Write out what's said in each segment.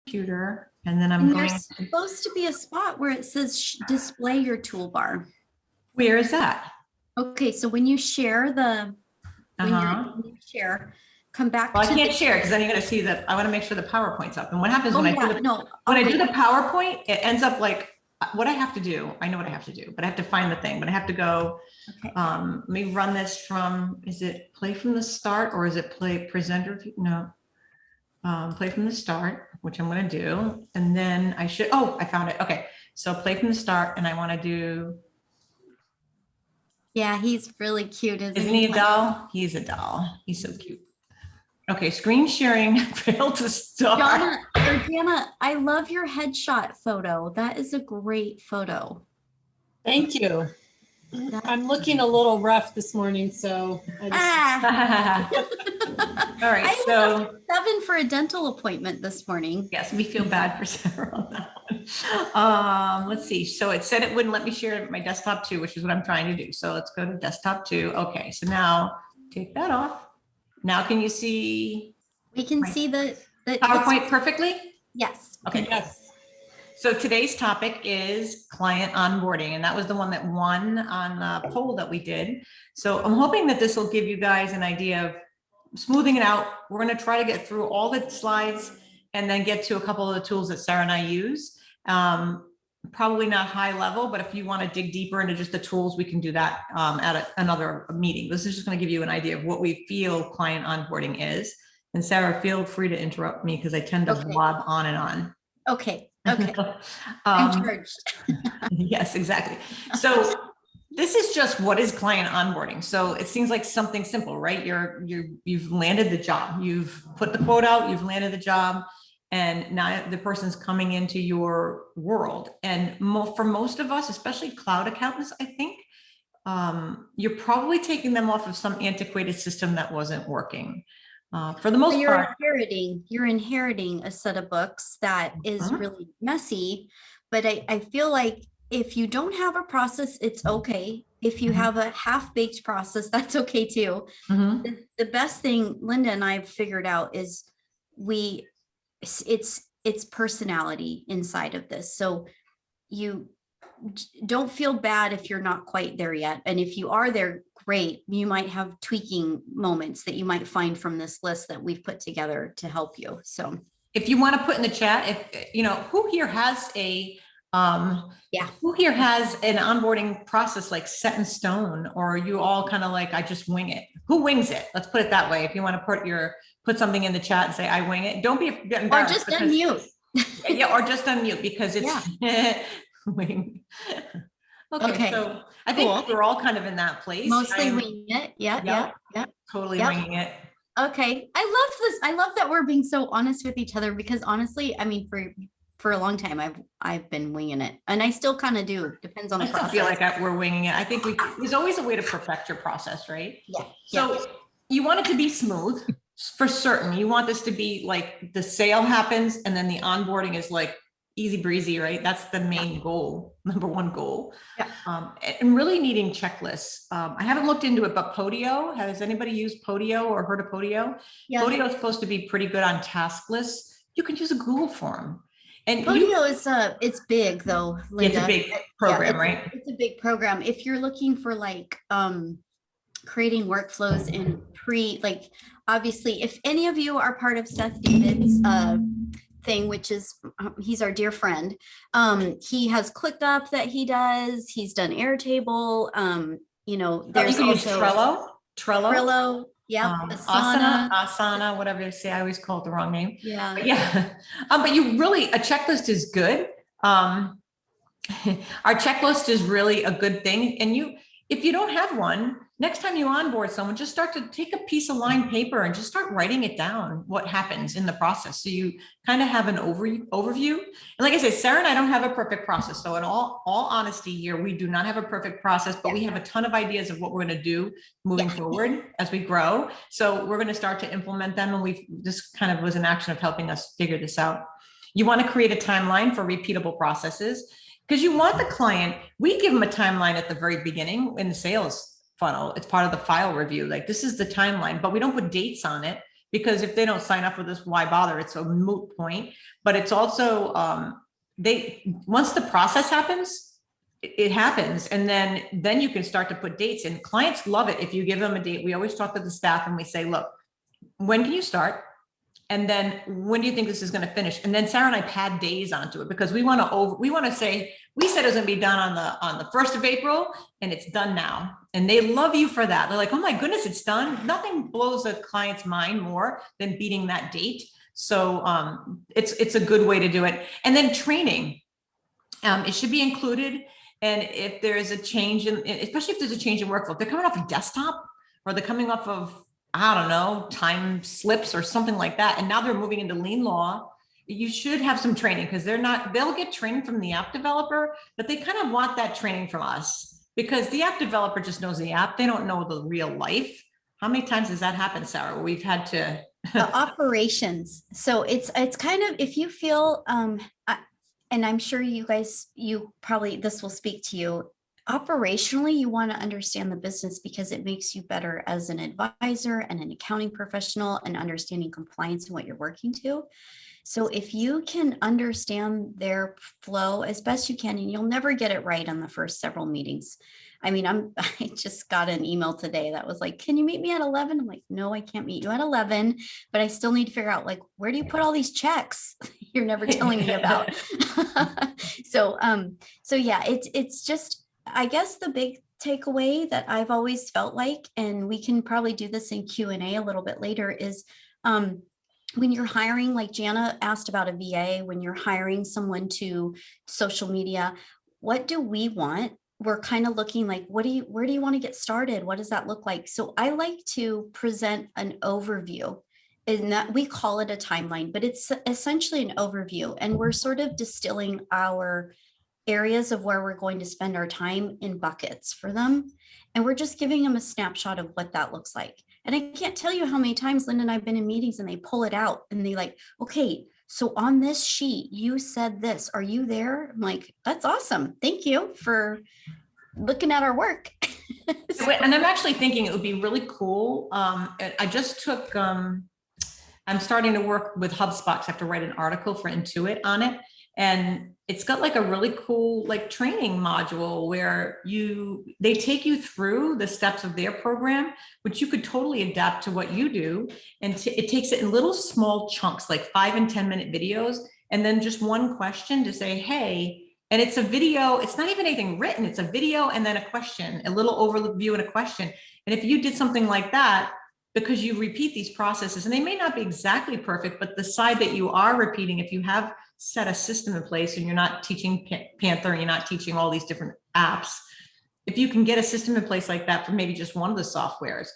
computer, and then I'm And going. there's supposed to be a spot where it says display your toolbar. Where is that? Okay, so when you share when you share, come back Well, to I can't share because then you're going to see that. I want to make sure the PowerPoint's up. And what happens Oh, when yeah, I do the PowerPoint, it ends up like what I have to do. I know what I have to do, but I have to find the thing. But I have to go. Okay. Let me run this from. Is it play from the start or is it play presenter? No. Play from the start, which I'm going to do, and then I should. Oh, I found it. Okay, so play from the start, and I want to do. Yeah, he's really cute, isn't Isn't he a doll? He's a doll. He's so cute. Okay, screen sharing failed to start. Jana, I love your headshot photo. That is a great photo. Thank you. I'm looking a little rough this morning, so. All right, I so was 7 for a dental appointment this morning. Yes, we feel bad for Sarah on that one. Let's see. So it said it wouldn't let me share my desktop 2, which is what I'm trying to do. So let's go to desktop 2. Okay, so now take that off. Now can you see? We can see the PowerPoint perfectly? Yes. Okay. Yes. So today's topic is client onboarding, and that was the one that won on the poll that we did. So I'm hoping that this will give you guys an idea of smoothing it out. We're going to try to get through all the slides and then get to a couple of the tools that Sarah and I use. Probably not high level, but if you want to dig deeper into just the tools, we can do that at another meeting. This is just going to give you an idea of what we feel client onboarding is. And Sarah, feel free to interrupt me because I tend to blob on and on. Okay. Okay. I'm charged. Yes, exactly. So this is just what is client onboarding. So it seems like something simple, right? You've landed the job. You've put the quote out. You've landed the job. And now the person's coming into your world. And for most of us, especially cloud accountants, I think, you're probably taking them off of some antiquated system that wasn't working. For the most part, you're inheriting a set of books that is really messy. But I feel like if you don't have a process, it's okay. If you have a half-baked process, that's okay too. The best thing Linda and I've figured out is it's personality inside of this. So you don't feel bad if you're not quite there yet. And if you are there, great. You might have tweaking moments that you might find from this list that we've put together to help you. So if you want to put in the chat, if you know who here has who here has an onboarding process like set in stone, or are you all kind of like, I just wing it? Who wings it? Let's put it that way. If you want to put something in the chat and say, I wing it, don't be embarrassed. Or just unmute. Yeah, or just unmute because it's wing. Okay, so I think we're all kind of in that place. Mostly winging it. Yeah. Totally winging it. Okay. I love this. I love that we're being so honest with each other because honestly, I mean, for a long time, I've been winging it, and I still kind of do. Depends on the process. I feel like we're winging it. I think there's always a way to perfect your process, right? Yeah. So you want it to be smooth for certain. You want this to be like the sale happens and then the onboarding is like easy breezy, right? That's the main goal, number one goal. Yeah. And really needing checklists. I haven't looked into it, but Podio, has anybody used Podio or heard of Podio? Yeah. Podio is supposed to be pretty good on task lists. You can use a Google form. And Podio is it's big though, Linda. It's a big program, right? It's a big program. If you're looking for like creating workflows and obviously, if any of you are part of Seth David's thing, which is he's our dear friend. He has ClickUp that he does. He's done Airtable. There's also Trello. Yeah, Asana, whatever you say. I always call it the wrong name. Yeah. But you really, a checklist is good. Our checklist is really a good thing. And if you don't have one, next time you onboard someone, just start to take a piece of lined paper and just start writing it down, what happens in the process. So you kind of have an overview. And like I said, Sarah and I don't have a perfect process. So in all honesty here, we do not have a perfect process, but we have a ton of ideas of what we're going to do moving forward as we grow. So we're going to start to implement them. And this kind of was an action of helping us figure this out. You want to create a timeline for repeatable processes because you want the client, we give them a timeline at the very beginning in the sales funnel. It's part of the file review. Like this is the timeline, but we don't put dates on it because if they don't sign up with us, why bother? It's a moot point. But it's also, once the process happens, it happens. And then you can start to put dates in. Clients love it if you give them a date. We always talk to the staff and we say, look, when can you start? And then when do you think this is going to finish? And then Sarah and I pad days onto it because we want to say, we said it was going to be done on the 1st of April and it's done now. And they love you for that. They're like, oh my goodness, it's done. Nothing blows a client's mind more than beating that date. So it's a good way to do it. And then training, it should be included. And if there is a change especially if there's a change in workflow, if they're coming off a desktop or they're coming off of, I don't know, time slips or something like that. And now they're moving into lean law. You should have some training because they'll get training from the app developer, but they kind of want that training from us because the app developer just knows the app. They don't know the real life. How many times has that happened, Sarah? We've had to. The operations. So it's kind of, if you feel, and I'm sure you probably, this will speak to you. Operationally, you want to understand the business because it makes you better as an advisor and an accounting professional and understanding compliance and what you're working to. So if you can understand their flow as best you can, and you'll never get it right on the first several meetings. I mean, I just got an email today that was like, can you meet me at 11? I'm like, no, I can't meet you at 11, but I still need to figure out like, where do you put all these checks you're never telling me about? So yeah, it's just, I guess the big takeaway that I've always felt like, and we can probably do this in Q&A a little bit later, is when you're hiring, like Jana asked about a VA, when you're hiring someone to social media, what do we want? We're kind of looking like, where do you want to get started? What does that look like? So I like to present an overview, and that we call it a timeline, but it's essentially an overview. And we're sort of distilling our areas of where we're going to spend our time in buckets for them. And we're just giving them a snapshot of what that looks like. And I can't tell you how many times Linda and I've been in meetings and they pull it out and they like, okay, so on this sheet, you said this, are you there? I'm like, that's awesome. Thank you for looking at our work. And I'm actually thinking it would be really cool. I just took, I'm starting to work with HubSpot. I have to write an article for Intuit on it. And it's got like a really cool like training module where they take you through the steps of their program, which you could totally adapt to what you do. And it takes it in little small chunks, like 5 and 10 minute videos. And then just one question to say, hey, and it's a video, it's not even anything written. It's a video and then a question, a little overview and a question. And if you did something like that, because you repeat these processes and they may not be exactly perfect, but the side that you are repeating, if you have set a system in place and you're not teaching Panther and you're not teaching all these different apps, if you can get a system in place like that for maybe just one of the softwares,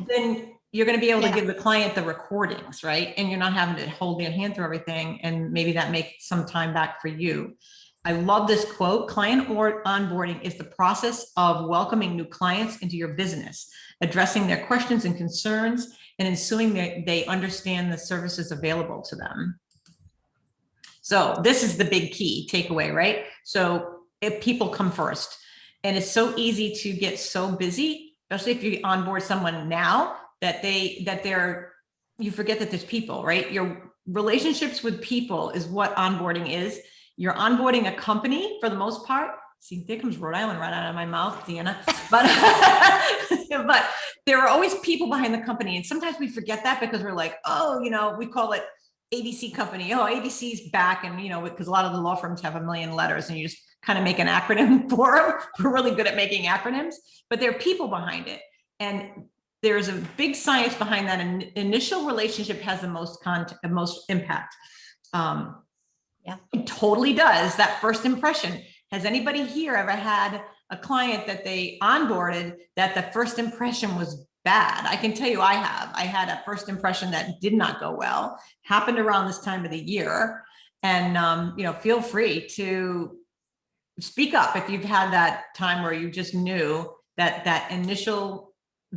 then you're going to be able to give the client the recordings, right? And you're not having to hold their hand through everything. And maybe that makes some time back for you. I love this quote: client onboarding is the process of welcoming new clients into your business, addressing their questions and concerns, and ensuring that they understand the services available to them. So this is the big key takeaway, right? So if people come first, and it's so easy to get so busy, especially if you onboard someone now that you forget that there's people, right? Your relationships with people is what onboarding is. You're onboarding a company for the most part. See, there comes Rhode Island right out of my mouth, Deanna. But there are always people behind the company. And sometimes we forget that because we're like, oh, we call it ABC company. Oh, ABC's back. And, because a lot of the law firms have a million letters and you just kind of make an acronym for them. We're really good at making acronyms, but there are people behind it. And there's a big science behind that. And initial relationship has the most impact. Yeah, it totally does. That first impression. Has anybody here ever had a client that they onboarded that the first impression was bad? I can tell you I have. I had a first impression that did not go well, happened around this time of the year. And, feel free to speak up if you've had that time where you just knew that initial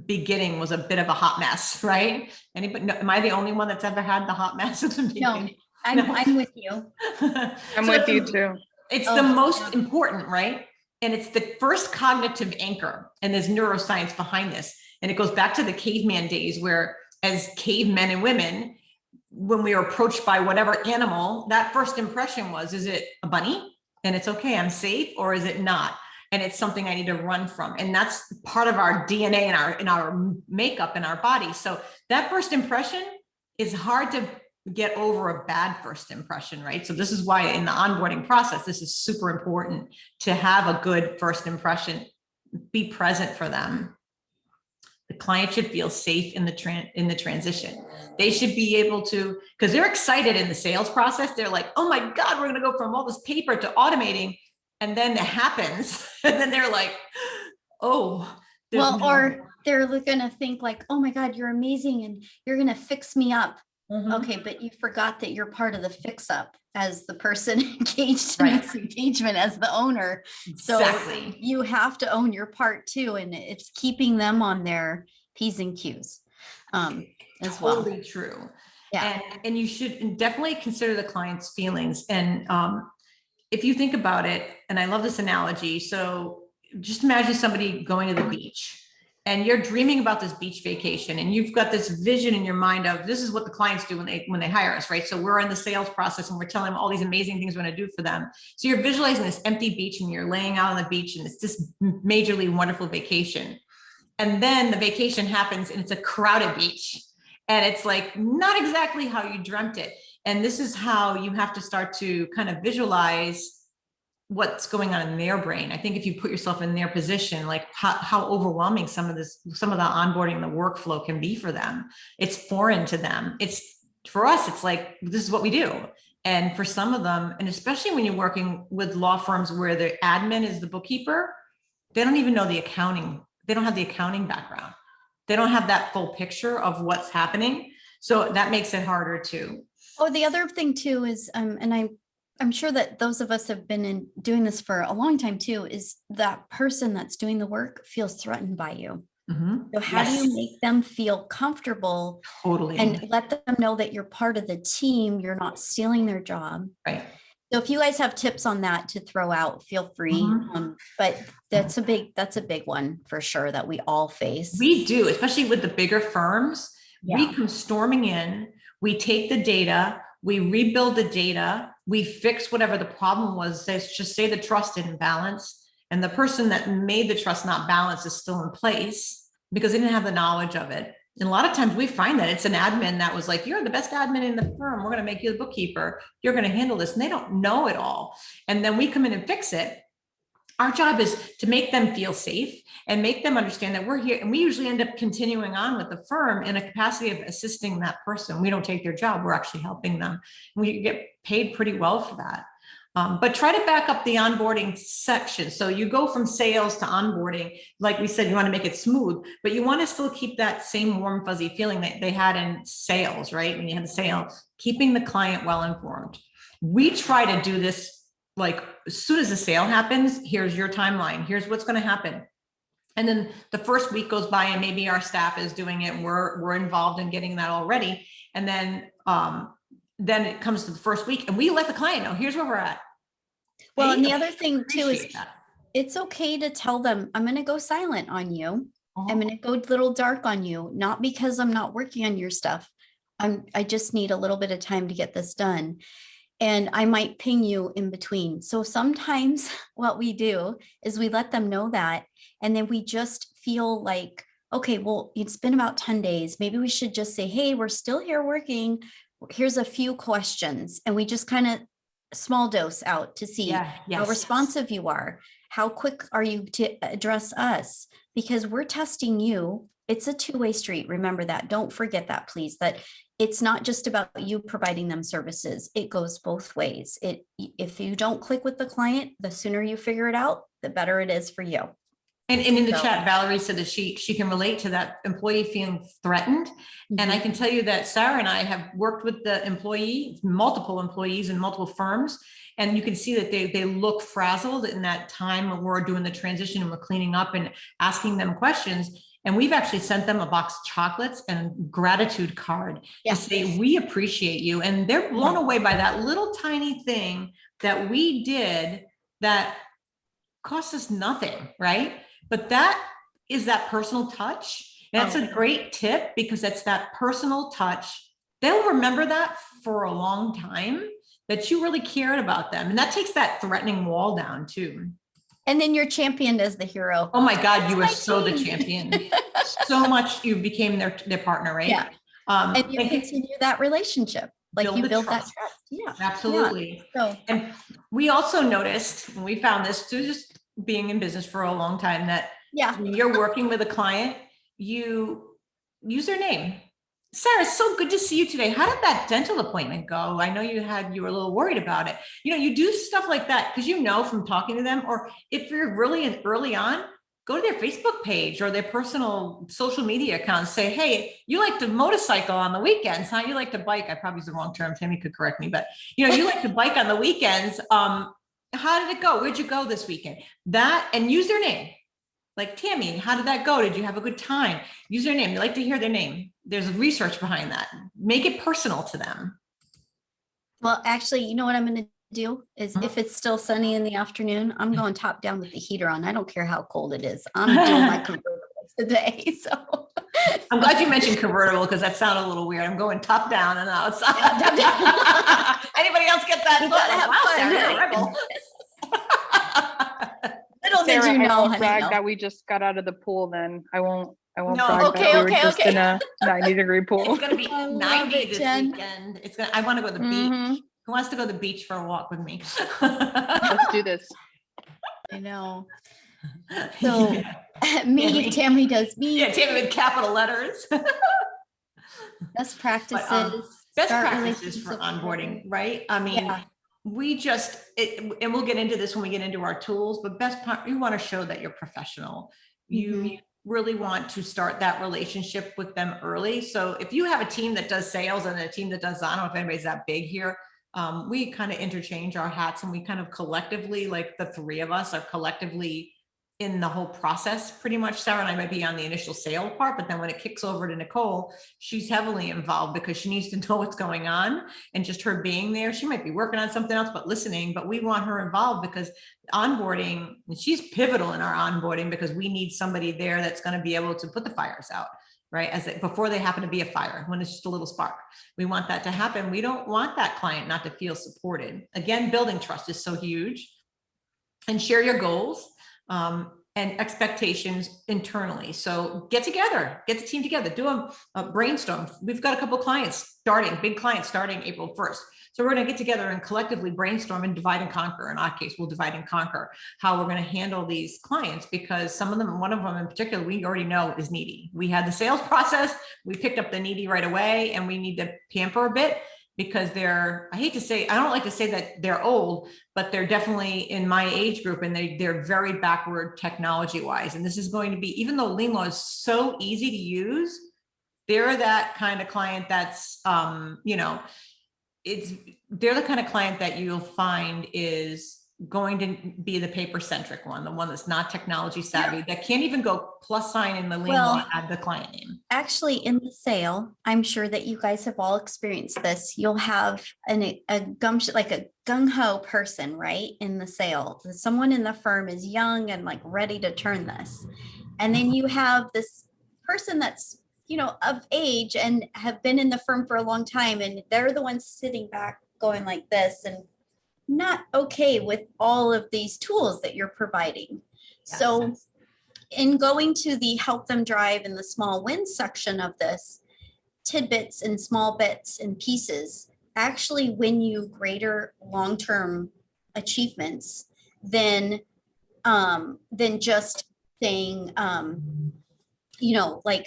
beginning was a bit of a hot mess, right? Anybody? No, am I the only one that's ever had the hot mess at the beginning? No. I'm with you. I'm with you too. It's the most important, right? And it's the first cognitive anchor. And there's neuroscience behind this. And it goes back to the caveman days where as cavemen and women, when we were approached by whatever animal, that first impression was, is it a bunny and it's okay, I'm safe, or is it not? And it's something I need to run from. And that's part of our DNA and in our makeup in our body. So that first impression is hard to get over a bad first impression, right? So this is why in the onboarding process, this is super important to have a good first impression, be present for them. The client should feel safe in the transition. They should be able to, because they're excited in the sales process. They're like, oh my God, we're going to go from all this paper to automating. And then it happens. And then they're like, oh, well, or they're going to think like, oh my God, you're amazing. And you're going to fix me up. Mm-hmm. Okay. But you forgot that you're part of the fix up as the person engaged in this engagement as the owner. Exactly. So you have to own your part too. And it's keeping them on their P's and Q's as well. Totally true. Yeah. And you should definitely consider the client's feelings. And if you think about it, and I love this analogy. So just imagine somebody going to the beach. And you're dreaming about this beach vacation, and you've got this vision in your mind of this is what the clients do when they hire us, right? So we're in the sales process and we're telling them all these amazing things we're going to do for them. So you're visualizing this empty beach and you're laying out on the beach and it's this majorly wonderful vacation. And then the vacation happens and it's a crowded beach and it's like not exactly how you dreamt it. And this is how you have to start to kind of visualize what's going on in their brain. I think if you put yourself in their position, like how overwhelming some of the onboarding, the workflow can be for them. It's foreign to them. It's for us, it's like, this is what we do. And for some of them, and especially when you're working with law firms where the admin is the bookkeeper, they don't even know the accounting. They don't have the accounting background. They don't have that full picture of what's happening. So that makes it harder too. Oh, the other thing too is, and I'm sure that those of us have been doing this for a long time too, is that person that's doing the work feels threatened by you. Mm-hmm. So how do you make them feel comfortable and let them know that you're part of the team, you're not stealing their job? Right. So if you guys have tips on that to throw out, feel free. Mm-hmm. But that's a big one for sure that we all face. We do, especially with the bigger firms. Yeah. We come storming in, we take the data, we rebuild the data, we fix whatever the problem was. Let's just say the trust didn't balance, and the person that made the trust not balance is still in place because they didn't have the knowledge of it. And a lot of times we find that it's an admin that was like, you're the best admin in the firm. We're going to make you the bookkeeper. You're going to handle this. And they don't know it all. And then we come in and fix it. Our job is to make them feel safe and make them understand that we're here. And we usually end up continuing on with the firm in a capacity of assisting that person. We don't take their job. We're actually helping them. We get paid pretty well for that. But try to back up the onboarding section. So you go from sales to onboarding. Like we said, you want to make it smooth, but you want to still keep that same warm, fuzzy feeling that they had in sales, right? When you had the sale, keeping the client well informed. We try to do this like as soon as the sale happens, here's your timeline. Here's what's going to happen. And then the first week goes by and maybe our staff is doing it and we're involved in getting that already. And then it comes to the first week and we let the client know, here's where we're at. Well, and the other thing too is it's okay to tell them, I'm going to go silent on you. Oh. I'm going to go a little dark on you, not because I'm not working on your stuff. I just need a little bit of time to get this done. And I might ping you in between. So sometimes what we do is we let them know that, and then we just feel like, okay, well, it's been about 10 days. Maybe we should just say, hey, we're still here working. Here's a few questions. And we just kind of small dose out to see how responsive you are. How quick are you to address us? Because we're testing you. It's a two-way street. Remember that. Don't forget that, please, that it's not just about you providing them services. It goes both ways. If you don't click with the client, the sooner you figure it out, the better it is for you. And in the chat, Valerie said that she can relate to that employee feeling threatened. Mm-hmm. And I can tell you that Sarah and I have worked with the multiple employees in multiple firms. And you can see that they look frazzled in that time when we're doing the transition and we're cleaning up and asking them questions. And we've actually sent them a box of chocolates and a gratitude card to say, we appreciate you. And they're blown away by that little tiny thing that we did that cost us nothing, right? But that is that personal touch. That's a great tip because it's that personal touch. They'll remember that for a long time, that you really cared about them. And that takes that threatening wall down too. And then you're championed as the hero. Oh my God, you were so the champion. So much you became their partner, right? Yeah. And you continue that relationship. Like you build that trust. Yeah. Absolutely. Yeah. So, and we also noticed, and we found this through just being in business for a long time, that when you're working with a client, you use their name. Sarah, so good to see you today. How did that dental appointment go? I know you were a little worried about it. You do stuff like that because from talking to them, or if you're really early on, go to their Facebook page or their personal social media accounts. Say, hey, you like to motorcycle on the weekends, huh? You like to bike. I probably use the wrong term. Tammy could correct me, but you like to bike on the weekends. How did it go? Where'd you go this weekend? And use their name. Like, Tammy, how did that go? Did you have a good time? Use their name. They like to hear their name. There's research behind that. Make it personal to them. Well, actually, you know what I'm going to do is if it's still sunny in the afternoon, I'm going top down with the heater on. I don't care how cold it is. I'm doing my convertible today. So I'm glad you mentioned convertible because that sounded a little weird. I'm going top down and outside. Anybody else get that? Wow, Sarah, you're a rebel. Little did you know, honey. Brag that we just got out of the pool. Then I won't No, brag that we were just in a 90-degree pool. It's gonna be 90 this weekend. I want to go to the beach. Who wants to go to the beach for a walk with me? Let's do this. I know. So Tammy does me. Yeah, Tammy with capital letters. Best practices. Best practices for onboarding, right? I mean, we just, and we'll get into this when we get into our tools, but you want to show that you're professional. You really want to start that relationship with them early. So if you have a team that does sales and a team that does, I don't know if anybody's that big here. We kind of interchange our hats and we kind of collectively, like the three of us are collectively in the whole process. Pretty much Sarah and I might be on the initial sale part, but then when it kicks over to Nicole, she's heavily involved because she needs to know what's going on, and just her being there. She might be working on something else, but listening, but we want her involved because onboarding, and she's pivotal in our onboarding because we need somebody there that's going to be able to put the fires out, right? Before they happen to be a fire, when it's just a little spark. We want that to happen. We don't want that client not to feel supported. Again, building trust is so huge. And share your goals and expectations internally. So get together, get the team together, do a brainstorm. We've got a couple of big clients starting April 1st. So we're going to get together and collectively brainstorm and divide and conquer. In our case, we'll divide and conquer how we're going to handle these clients, because some of them, one of them in particular, we already know is needy. We had the sales process. We picked up the needy right away, and we need to pamper a bit because I don't like to say that they're old, but they're definitely in my age group, and they're very backward technology wise. And this is going to be, even though Lean Law is so easy to use, they're that kind of client that's, they're the kind of client that you'll find is going to be the paper-centric one, the one that's not technology savvy, that can't even go +sign in the Lean Law, add the client name. Actually, in the sale, I'm sure that you guys have all experienced this. You'll have a gung-ho person, right, in the sale. Someone in the firm is young and like ready to turn this. And then you have this person that's of age and have been in the firm for a long time, and they're the ones sitting back going like this and not okay with all of these tools that you're providing. Yes. So in going to the help them drive and the small wins section of this, tidbits and small bits and pieces actually win you greater long-term achievements than just saying,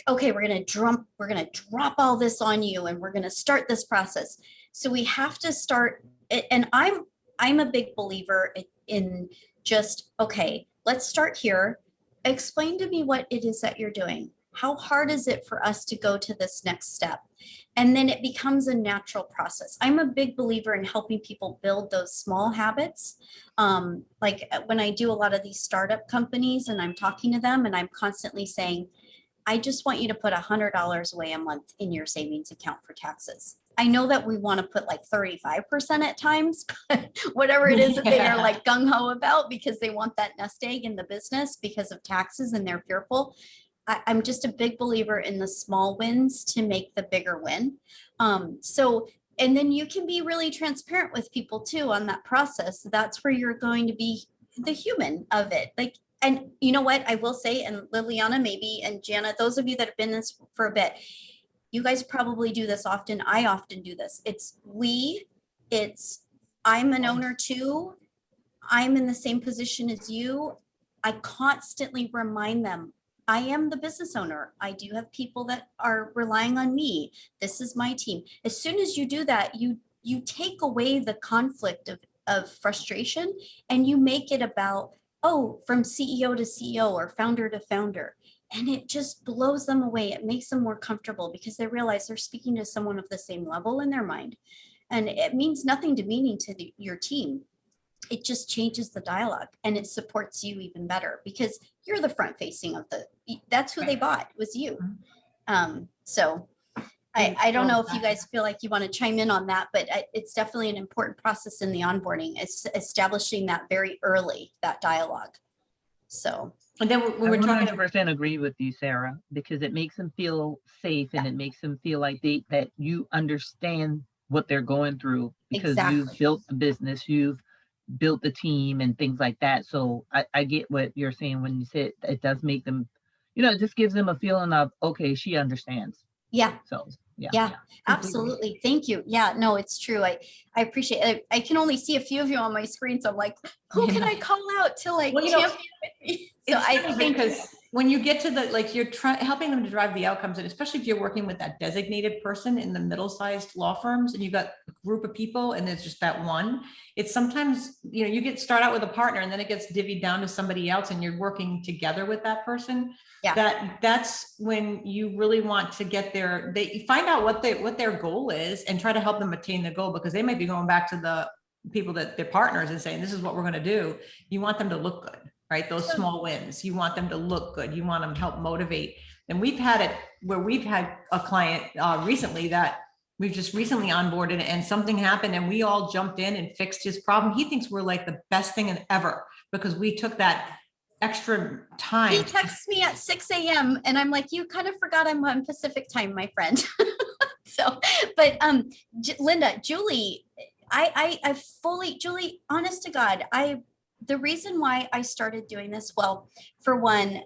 okay, we're going to drop all this on you and we're going to start this process. So we have to start it. And I'm a big believer in just, okay, let's start here. Explain to me what it is that you're doing. How hard is it for us to go to this next step? And then it becomes a natural process. I'm a big believer in helping people build those small habits. Like when I do a lot of these startup companies and I'm talking to them and I'm constantly saying, I just want you to put $100 away a month in your savings account for taxes. I know that we want to put like 35% at times, but whatever it is that they are like gung-ho about because they want that nest egg in the business because of taxes and they're fearful. I'm just a big believer in the small wins to make the bigger win. So, and then you can be really transparent with people too on that process. That's where you're going to be the human of it. Like, and you know what I will say, and Liliana maybe, and Jana, those of you that have been in this for a bit, you guys probably do this often. I often do this. It's I'm an owner too. I'm in the same position as you. I constantly remind them, I am the business owner. I do have people that are relying on me. This is my team. As soon as you do that, you take away the conflict of frustration, and you make it about, oh, from CEO to CEO or founder to founder. And it just blows them away. It makes them more comfortable because they realize they're speaking to someone of the same level in their mind. And it means nothing to your team. It just changes the dialogue, and it supports you even better because you're the front facing of that's who they bought, was you. So I don't know if you guys feel like you want to chime in on that, but it's definitely an important process in the onboarding. It's establishing that very early, that dialogue. So. And then we were talking. 100% agree with you, Sarah, because it makes them feel safe, and it makes them feel like that you understand what they're going through because you've built the business, you've built the team and things like that. So I get what you're saying when you said it does make them, it just gives them a feeling of, okay, she understands. Yeah. So yeah, absolutely. Thank you. Yeah, no, it's true. I appreciate it. I can only see a few of you on my screen. So I'm like, who can I call out to like champion with me? So I think because when you get to you're helping them to drive the outcomes, and especially if you're working with that designated person in the middle-sized law firms and you've got a group of people and there's just that one, it's sometimes, you start out with a partner and then it gets divvied down to somebody else and you're working together with that person. Yeah. That's when you really want to get they find out what their goal is and try to help them attain the goal, because they might be going back to the people that they're partners and saying, this is what we're going to do. You want them to look good. Right? Those small wins, you want them to look good. You want them to help motivate. And we've had it where we've had a client recently that we've just recently onboarded, and something happened and we all jumped in and fixed his problem. He thinks we're like the best thing ever because we took that extra time. He texts me at 6 a.m. and I'm like, you kind of forgot I'm on Pacific time, my friend. So, but Linda, Julie, I fully, Julie, honest to God, the reason why I started doing this, well, for one,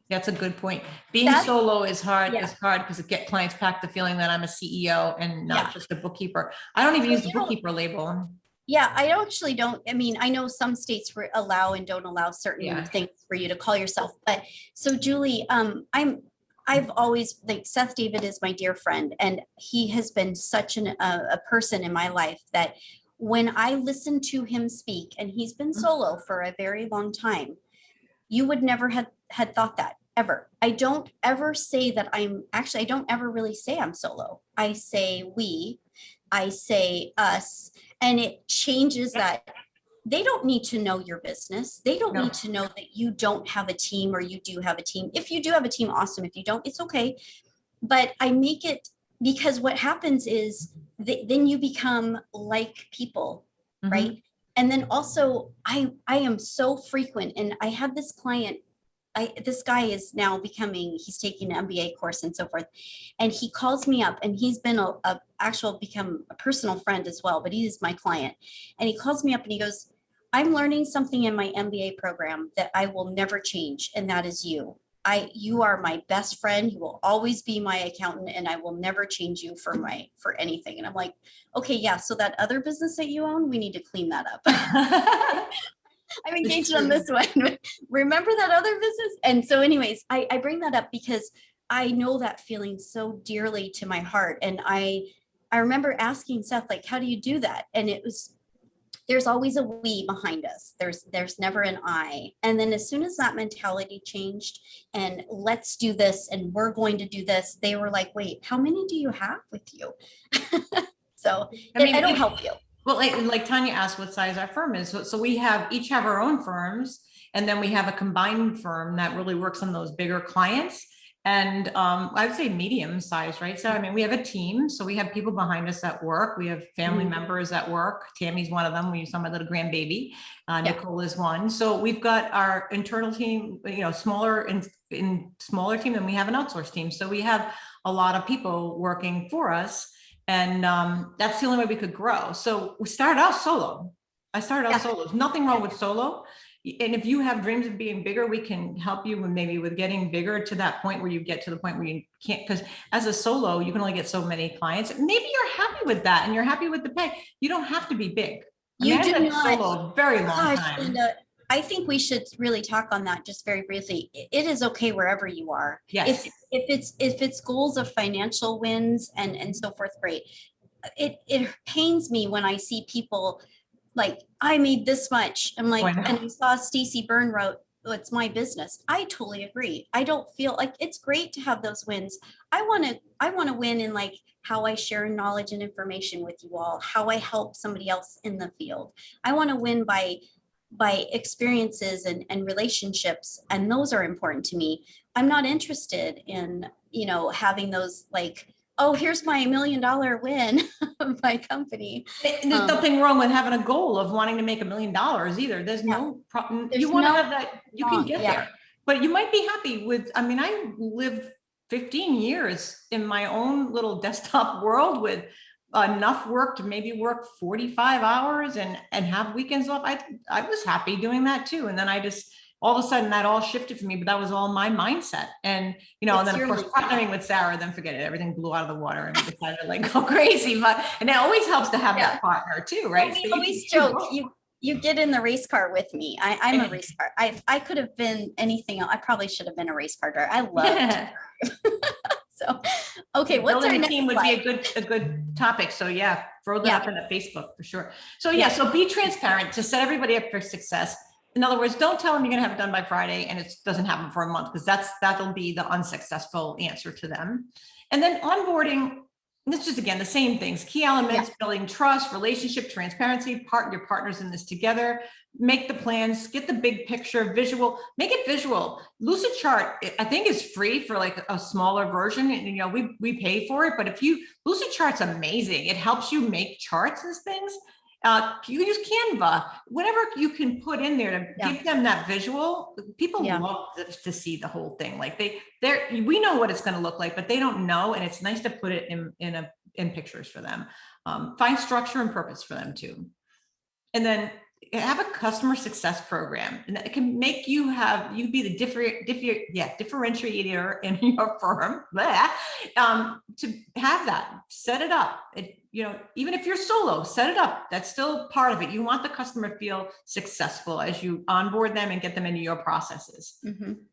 that's a good point. Being solo is hard. It's hard because it get clients pack the feeling that I'm a CEO and not just a bookkeeper. I don't even use the bookkeeper label. Yeah, I actually don't. I mean, I know some states allow and don't allow certain things for you to call yourself. But so Julie, I've always, like, Seth David is my dear friend, and he has been such a person in my life that when I listen to him speak, and he's been solo for a very long time, you would never had thought that ever. I don't ever say that I don't ever really say I'm solo. I say we, I say us, and it changes that. They don't need to know your business. They don't need to know that you don't have a team or you do have a team. If you do have a team, awesome. If you don't, it's okay. But I make it because what happens is then you become like people, right? And then also I am so frequent, and I have this client, this guy is now he's taking an MBA course and so forth. And he calls me up, and he's been become a personal friend as well, but he is my client. And he calls me up and he goes, I'm learning something in my MBA program that I will never change. And that is you. You are my best friend. You will always be my accountant, and I will never change you for anything. And I'm like, okay, yeah. So that other business that you own, we need to clean that up. I'm engaged on this one. Remember that other business? And so anyways, I bring that up because I know that feeling so dearly to my heart. And I remember asking Seth, like, how do you do that? And there's always a we behind us. There's never an I. And then as soon as that mentality changed and let's do this and we're going to do this, they were like, wait, how many do you have with you? So I don't help you. Well, like Tanya asked what size our firm is. So we each have our own firms, and then we have a combined firm that really works on those bigger clients. and I would say medium size, right? So, I mean, we have a team. So we have people behind us at work. We have family members at work. Tammy's one of them. We saw my little grandbaby. Nicole is one. So we've got our internal team, smaller in smaller team, and we have an outsourced team. So we have a lot of people working for us. And that's the only way we could grow. So we started out solo. I started out solo. There's nothing wrong with solo. And if you have dreams of being bigger, we can help you with getting bigger to that point where you get to the point where you can't, because as a solo, you can only get so many clients. Maybe you're happy with that and you're happy with the pay. You don't have to be big. You do not. Solo a very long time. Linda, I think we should really talk on that just very briefly. It is okay wherever you are. Yes. If it's goals of financial wins and so forth, great. It pains me when I see people like, I made this much. I'm like, and I saw Stacey Byrne wrote, oh, it's my business. I totally agree. I don't feel like it's great to have those wins. I want to win in like how I share knowledge and information with you all, how I help somebody else in the field. I want to win by experiences and relationships. And those are important to me. I'm not interested in, having those like, oh, here's my $1 million win of my company. There's nothing wrong with having a goal of wanting to make $1 million either. There's no problem. You want to have that, you can get there, but you might be happy with, I lived 15 years in my own little desktop world with enough work to maybe work 45 hours and have weekends off. I was happy doing that too. And then all of a sudden that all shifted for me, but that was all my mindset. And, and then of course partnering with Sarah, then forget it. Everything blew out of the water and we decided to like go crazy. And it always helps to have that partner too, right? We always joke, you get in the race car with me. I'm a race car. I could have been anything else. I probably should have been a race car driver. I love it. So, okay. What's our next team would slide? be a good topic. So yeah, throw that up in the Facebook for sure. So so be transparent to set everybody up for success. In other words, don't tell them you're going to have it done by Friday and it doesn't happen for a month, because that'll be the unsuccessful answer to them. And then onboarding, this is again the same things: key elements, building trust, relationship, transparency, your partners in this together, make the plans, get the big picture, visual, make it visual. Lucid Chart, I think, is free for like a smaller version. And, we pay for it, but Lucid Chart's amazing. It helps you make charts and things. You can use Canva, whatever you can put in there to give them that visual. People love to see the whole thing. Like we know what it's going to look like, but they don't know. And it's nice to put it in pictures for them. Find structure and purpose for them too. And then have a customer success program, and that can make you be the differentiator in your firm. To have that, set it up. Even if you're solo, set it up. That's still part of it. You want the customer to feel successful as you onboard them and get them into your processes.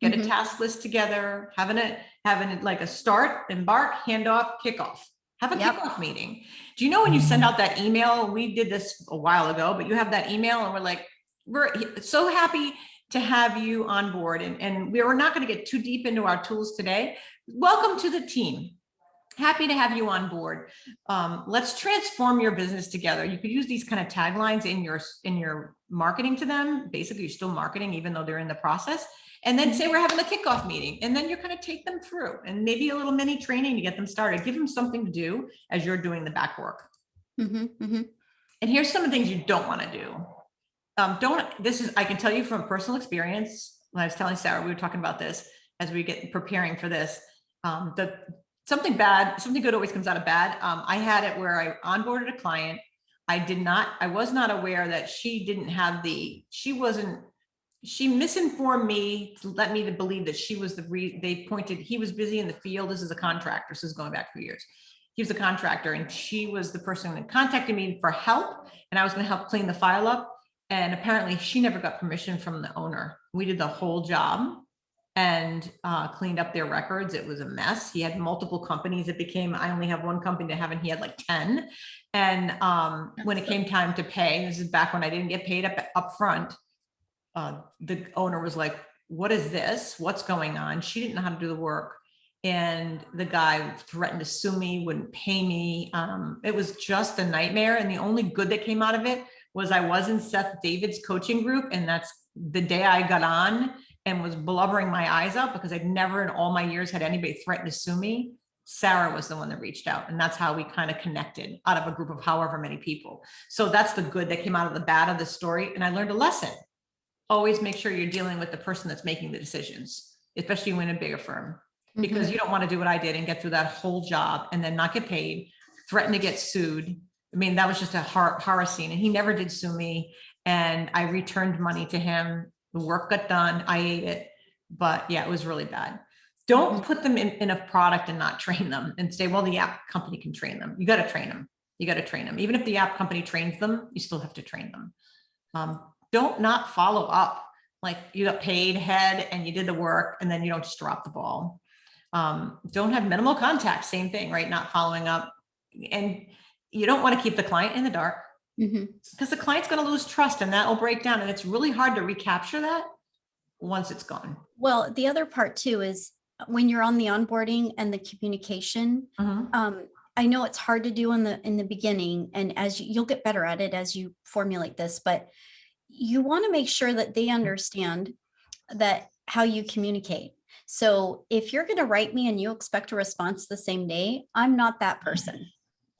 Get a task list together, having like a start, embark, handoff, kickoff. Have a kickoff meeting. Do you know when you send out that email? We did this a while ago, but you have that email and we're like, we're so happy to have you on board. And we're not going to get too deep into our tools today. Welcome to the team. Happy to have you on board. Let's transform your business together. You could use these kind of taglines in your marketing to them. Basically, you're still marketing even though they're in the process. And then say we're having a kickoff meeting, and then you're going to take them through and maybe a little mini training to get them started. Give them something to do as you're doing the back work. And here's some of the things you don't want to do. I can tell you from personal experience. When I was telling Sarah, we were talking about this as we get preparing for this. Something good always comes out of bad. I had it where I onboarded a client. I was not aware that she misinformed me to let me to believe that she was he was busy in the field. This is a contractor. This is going back 4 years. He was a contractor and she was the person that contacted me for help. And I was going to help clean the file up. And apparently she never got permission from the owner. We did the whole job and cleaned up their records. It was a mess. He had multiple companies. I only have one company to have, and he had like 10. And when it came time to pay, this is back when I didn't get paid up front. The owner was like, what is this? What's going on? She didn't know how to do the work. And the guy threatened to sue me, wouldn't pay me. It was just a nightmare. And the only good that came out of it was I was in Seth David's coaching group. And that's the day I got on. and was blubbering my eyes out because I'd never in all my years had anybody threaten to sue me, Sarah was the one that reached out. And that's how we kind of connected out of a group of however many people. So that's the good that came out of the bad of the story. And I learned a lesson. Always make sure you're dealing with the person that's making the decisions, especially when in a bigger firm, because you don't want to do what I did and get through that whole job and then not get paid, threaten to get sued. I mean, that was just a horror scene, and he never did sue me. And I returned money to him. The work got done. I ate it, but yeah, it was really bad. Don't put them in a product and not train them and say, well, the app company can train them. You got to train them. You got to train them. Even if the app company trains them, you still have to train them. Don't not follow up. Like you got paid head and you did the work and then you don't just drop the ball. Don't have minimal contact. Same thing, right? Not following up. And you don't want to keep the client in the dark because the client's going to lose trust and that will break down. And it's really hard to recapture that once it's gone. Well, the other part too is when you're on the onboarding and the communication, I know it's hard to do in the beginning, and as you'll get better at it as you formulate this, but you want to make sure that they understand that how you communicate. So if you're going to write me and you expect a response the same day, I'm not that person.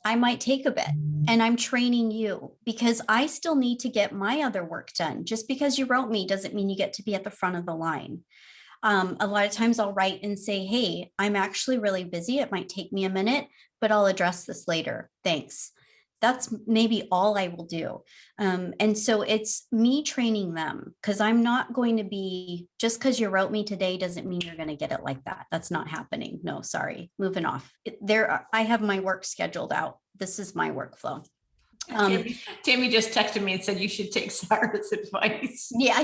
I might take a bit, and I'm training you because I still need to get my other work done. Just because you wrote me doesn't mean you get to be at the front of the line. A lot of times I'll write and say, hey, I'm actually really busy. It might take me a minute, but I'll address this later. Thanks. That's maybe all I will do. And so it's me training them, because I'm not going to be, just because you wrote me today doesn't mean you're going to get it like that. That's not happening. No, sorry, moving off. I have my work scheduled out. This is my workflow. Tammy just texted me and said you should take Sarah's advice. Yeah.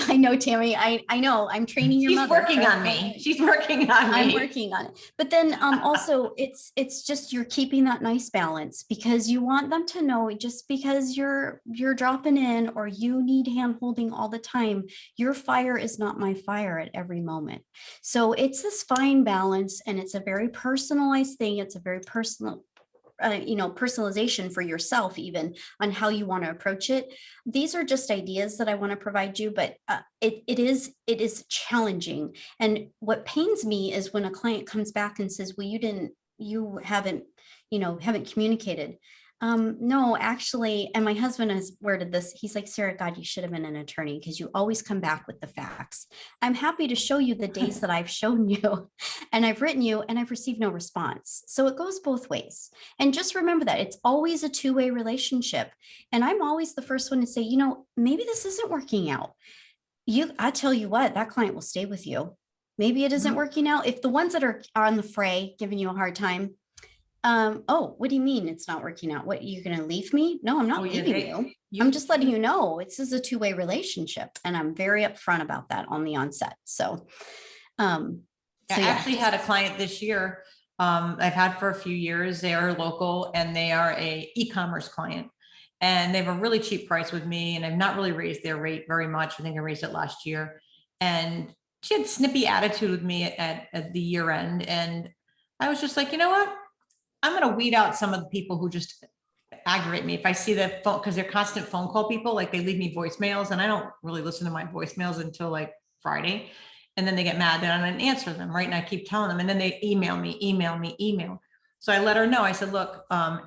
I know, Tammy. I know. I'm training your mother. She's working on me. She's working on me. I'm working on it. But then also it's just you're keeping that nice balance, because you want them to know just because you're dropping in or you need hand holding all the time, your fire is not my fire at every moment. So it's this fine balance, and it's a very personalized thing. It's a very personal personalization for yourself, even on how you want to approach it. These are just ideas that I want to provide you, but it is challenging. And what pains me is when a client comes back and says, well, you haven't communicated. No, actually, and my husband has worded this. He's like, Sarah, God, you should have been an attorney because you always come back with the facts. I'm happy to show you the days that I've shown you and I've written you and I've received no response. So it goes both ways. And just remember that it's always a two-way relationship. And I'm always the first one to say, maybe this isn't working out. I tell you what, that client will stay with you. Maybe it isn't working out. If the ones that are on the fray giving you a hard time, oh, what do you mean it's not working out? What, you're going to leave me? No, I'm not leaving you. I'm just letting you know this is a two-way relationship, and I'm very upfront about that on the onset. So, I actually had a client this year. I've had for a few years. They are local and they are a e-commerce client, and they have a really cheap price with me. And I've not really raised their rate very much. I think I raised it last year, and she had snippy attitude with me at the year end. And I was just like, you know what? I'm going to weed out some of the people who just aggravate me. If I see the phone, because they're constant phone call people, like they leave me voicemails, and I don't really listen to my voicemails until like Friday. And then they get mad that I don't answer them, right? And I keep telling them, and then they email me. So I let her know. I said, look,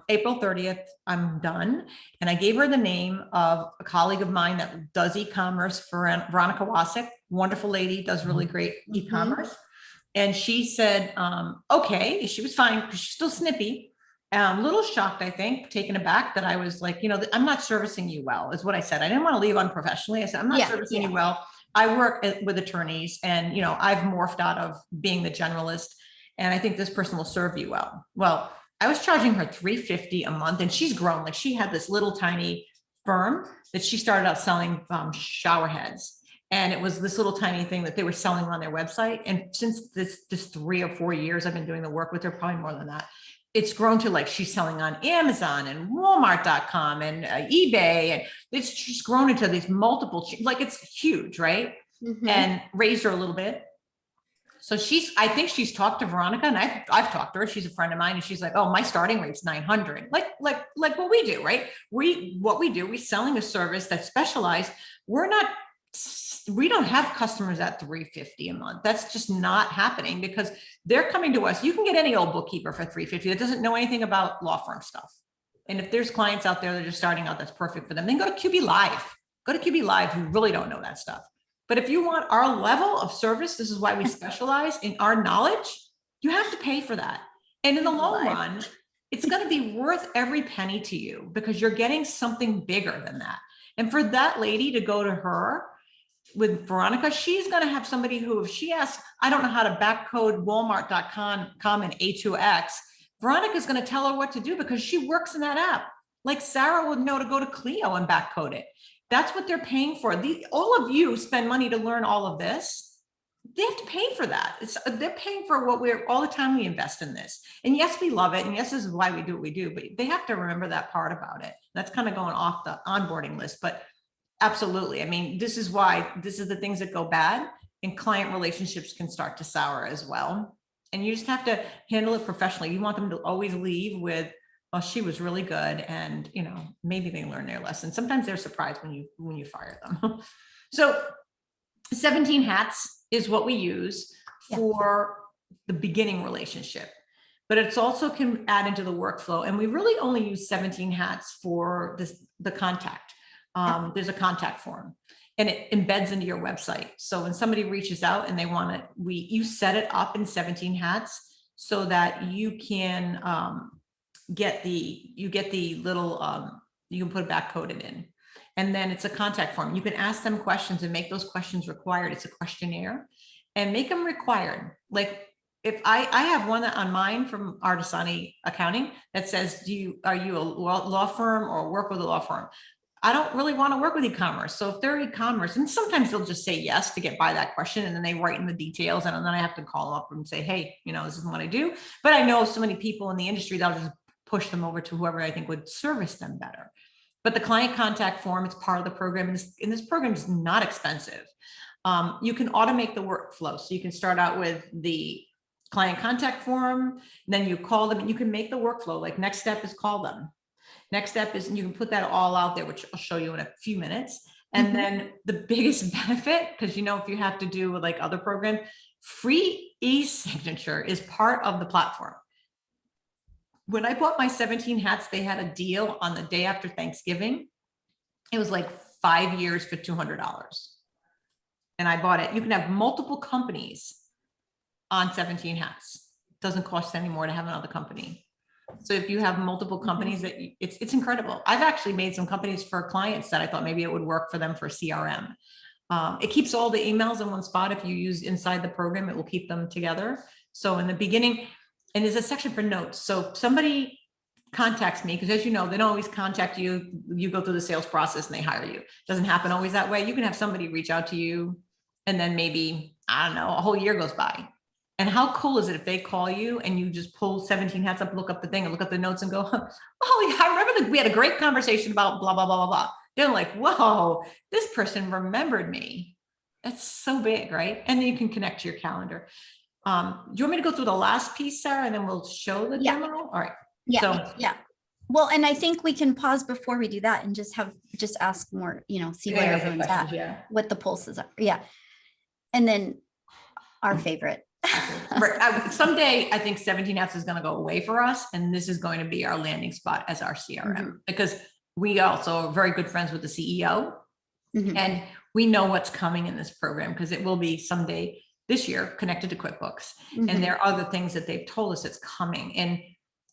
April 30th, I'm done. And I gave her the name of a colleague of mine that does e-commerce, for Veronica Wasik, wonderful lady, does really great e-commerce. And she said, okay, she was fine, because she's still snippy. A little shocked, I think, taken aback that I was like, I'm not servicing you well, is what I said. I didn't want to leave unprofessionally. I said, I'm not servicing you well. I work with attorneys, and, I've morphed out of being the generalist, and I think this person will serve you well. Well, I was charging her $350 a month, and she's grown. Like, she had this little tiny firm that she started out selling shower heads. And it was this little tiny thing that they were selling on their website. And since this 3 or 4 years I've been doing the work with her, probably more than that, it's grown to like she's selling on Amazon and Walmart.com and eBay. And she's grown into these multiple, like it's huge, right? And raised her a little bit. So I think she's talked to Veronica, and I've talked to her. She's a friend of mine, and she's like, oh, my starting rate's 900. Like what we do, right? We selling a service that's specialized. We're not we don't have customers at $350 a month. That's just not happening because they're coming to us. You can get any old bookkeeper for $350 that doesn't know anything about law firm stuff. And if there's clients out there that are just starting out, that's perfect for them. Then go to QB Live. Go to QB Live who really don't know that stuff. But if you want our level of service, this is why we specialize in our knowledge, you have to pay for that. And in the long run, it's going to be worth every penny to you because you're getting something bigger than that. And for that lady to go to her with Veronica, she's going to have somebody who, if she asks, I don't know how to backcode walmart.com and A2X, Veronica's going to tell her what to do because she works in that app. Like Sarah would know to go to Clio and backcode it. That's what they're paying for. All of you spend money to learn all of this. They have to pay for that. They're paying for all the time we invest in this. And yes, we love it. And yes, this is why we do what we do, but they have to remember that part about it. That's kind of going off the onboarding list, but absolutely. I mean, this is the things that go bad, and client relationships can start to sour as well. And you just have to handle it professionally. You want them to always leave with, oh, she was really good. And, maybe they learn their lesson. Sometimes they're surprised when you fire them. So 17 hats is what we use for the beginning relationship, but it's also can add into the workflow. And we really only use 17 hats for the contact. There's a contact form and it embeds into your website. So when somebody reaches out and they want it, you set it up in 17 hats so that you can get the little, you can put it backcoded in. And then it's a contact form. You can ask them questions and make those questions required. It's a questionnaire and make them required. Like if I have one on mine from Artisani Accounting that says, are you a law firm or work with a law firm? I don't really want to work with e-commerce. So if they're e-commerce, and sometimes they'll just say yes to get by that question, and then they write in the details, and then I have to call up and say, hey, this isn't what I do. But I know so many people in the industry that I'll just push them over to whoever I think would service them better. But the client contact form is part of the program, and this program is not expensive. You can automate the workflow. So you can start out with the client contact form, then you call them, and you can make the workflow. Like next step is call them. Next step is, and you can put that all out there, which I'll show you in a few minutes. And then the biggest benefit, because if you have to do with like other programs, free e-signature is part of the platform. When I bought my 17 hats, they had a deal on the day after Thanksgiving. It was like 5 years for $200. And I bought it. You can have multiple companies on 17 hats. It doesn't cost any more to have another company. So if you have multiple companies, it's incredible. I've actually made some companies for clients that I thought maybe it would work for them for CRM. It keeps all the emails in one spot. If you use inside the program, it will keep them together. So in the beginning, and there's a section for notes. So if somebody contacts me, because as you know, they don't always contact you. You go through the sales process and they hire you. It doesn't happen always that way. You can have somebody reach out to you and then maybe, I don't know, a whole year goes by. And how cool is it if they call you and you just pull 17 hats up, look up the thing and look up the notes and go, oh yeah, I remember we had a great conversation about blah, blah, blah, blah, blah. They're like, whoa, this person remembered me. That's so big, right? And then you can connect to your calendar. Do you want me to go through the last piece, Sarah, and then we'll show the demo? All right. Yeah. Well, and I think we can pause before we do that and just ask more, see where everyone's at, what the pulses are. Yeah. And then our favorite. Someday, I think 17 hats is going to go away for us. And this is going to be our landing spot as our CRM, because we also are very good friends with the CEO. And we know what's coming in this program because it will be someday this year connected to QuickBooks. And there are other things that they've told us it's coming. And